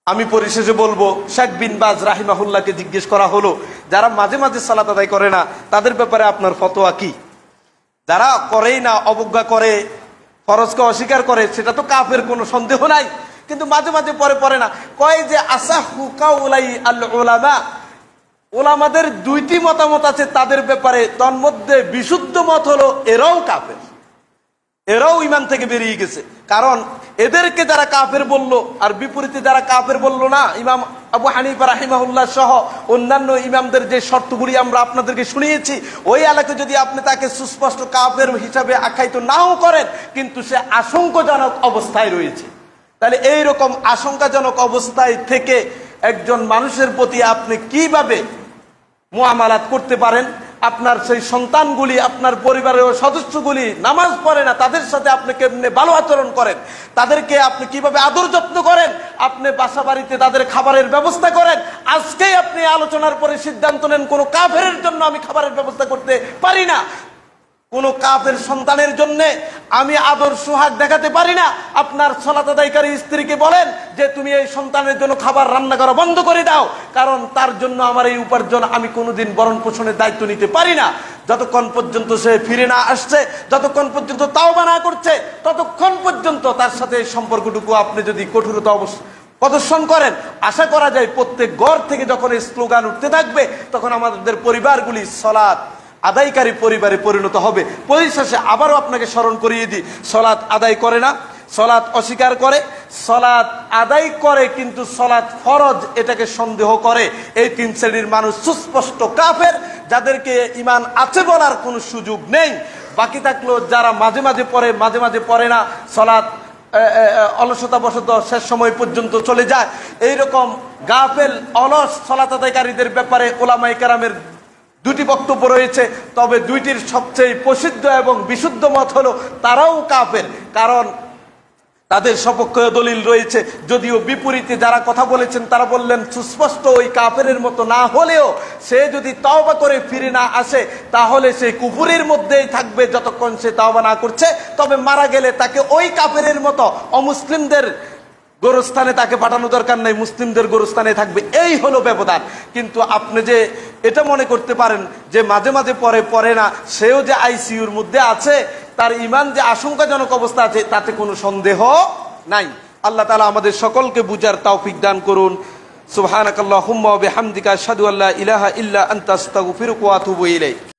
আমি পরিশেষে বলবো, শেখ বিন বাজ রাহিমাহুল্লাহকে জিজ্ঞেস করা হলো যারা মাঝে মাঝে সালাত আদায় করে না তাদের ব্যাপারে আপনার ফতোয়া কি? যারা করেই না, অবজ্ঞা করে, ফরজকে অস্বীকার করে, সেটা তো কাফের, কোনো সন্দেহ নাই, কিন্তু মাঝে মাঝে পরে না, কয় যে আসাহু কাউলাই আল উলামা, ওলামাদের দুইটি মতামত আছে তাদের ব্যাপারে, তন্মধ্যে বিশুদ্ধ মত হলো এরাও কাফের, এরাও ইমান থেকে বেরিয়ে গেছে। কারণ এদেরকে যারা কাফের বললো আর বিপরীতে যারা কাফের বললো না, ইমাম আবু হানিফা রাহিমাহুল্লাহ সহ অন্যান্য ইমামদের যে শর্তগুলি আমরা আপনাদেরকে শুনিয়েছি, ওই এলাকায় যদি আপনি তাকে সুস্পষ্ট কাফের হিসাবে আখ্যায়িত নাও করেন, কিন্তু সে আশঙ্কাজনক অবস্থায় রয়েছে। তাহলে এইরকম আশঙ্কাজনক অবস্থায় থেকে একজন মানুষের প্রতি আপনি কিভাবে মুআমালাত করতে পারেন? আপনার সেই সন্তানগুলি, আপনার পরিবারের সদস্যগুলি নামাজ পড়ে না, তাদের সাথে আপনি কেমনে ভালো আচরণ করেন, তাদেরকে আপনি কিভাবে আদর যত্ন করেন, আপনি বাসা বাড়িতে তাদের খাবারের ব্যবস্থা করেন। আজকেই আপনি আলোচনার পরে সিদ্ধান্ত নেন কোন কাফেরের জন্য আমি খাবারের ব্যবস্থা করতে পারি না, কোন কাফের সন্তানের জন্য আমি আদর সোহাগ দেখাতে পারি না। আপনার সালাত আদায়কারী স্ত্রীকে বলেন যে তুমি এই সন্তানের জন্য খাবার রান্না করা বন্ধ করে দাও, কারণ তার জন্য আমার এই উপার্জন আমি কোনোদিন ভরণ পোষণের দায়িত্ব নিতে পারি না। যতক্ষণ পর্যন্ত সে ফিরে না আসছে, যতক্ষণ পর্যন্ত তাওবা না করছে, ততক্ষণ পর্যন্ত তার সাথে এই সম্পর্কটুকু আপনি যদি কঠোরতা প্রদর্শন করেন, আশা করা যায় প্রত্যেক ঘর থেকে যখন এই স্লোগান উঠতে থাকবে, তখন আমাদের পরিবারগুলি সালাত আদায়কারী পরিবারে পরিণত হবে। পরিশেষে আবারও আপনাকে স্মরণ করিয়ে দিই, সালাত আদায় করে না, সলাৎ অস্বীকার করে, সলাৎ আদায় করে কিন্তু সলাৎ ফরজ এটাকে সন্দেহ করে, এই তিন শ্রেণীর মানুষ সুস্পষ্ট কাফের, যাদেরকে ঈমান আছে বলার কোনো সুযোগ নেই। বাকি থাকলো যারা মাঝে মাঝে পড়ে, মাঝে মাঝে পড়ে না, সলাৎ অলসতা বশত শেষ সময় পর্যন্ত চলে যায়, এইরকম গাফেল অলস সলাত আদায়কারীদের ব্যাপারে উলামায়ে কেরামের দুটি বক্তব্য রয়েছে। তবে দুইটির সবচেয়ে প্রসিদ্ধ এবং বিশুদ্ধ মত হলো তারাও কাফের, কারণ তাদের সপক্ষে দলিল রয়েছে। যদিও বিপরীতে যারা কথা বলেছেন তারা বললেন সুস্পষ্ট ওই কাফেরের মতো না হলেও সে যদি তওবা করে ফিরে না আসে তাহলে সে কুফুরের মধ্যেই থাকবে যতক্ষণ সে তওবা না করছে, তবে মারা গেলে তাকে ওই কাফেরের মতো অমুসলিমদের গোরস্থানে তাকে পাঠানো দরকার নাই, মুসলিমদের গোরস্থানে থাকবে। এই হলো ব্যবধান। কিন্তু আপনি যে এটা মনে করতে পারেন যে মাঝে মাঝে পরে না, সেও যে আইসিইউর মধ্যে আছে, তার ঈমান যে আশঙ্কাজনক অবস্থা আছে তাতে কোনো সন্দেহ নাই। আল্লাহ তাআলা আমাদের সকলকে বুঝার তৌফিক দান করুন। সুবহানাকাল্লাহুম্মা ওয়া বিহামদিকা আশহাদু আল্লা ইলাহা ইল্লা আনতা আস্তাগফিরুকা ওয়া আতুবু ইলাইক।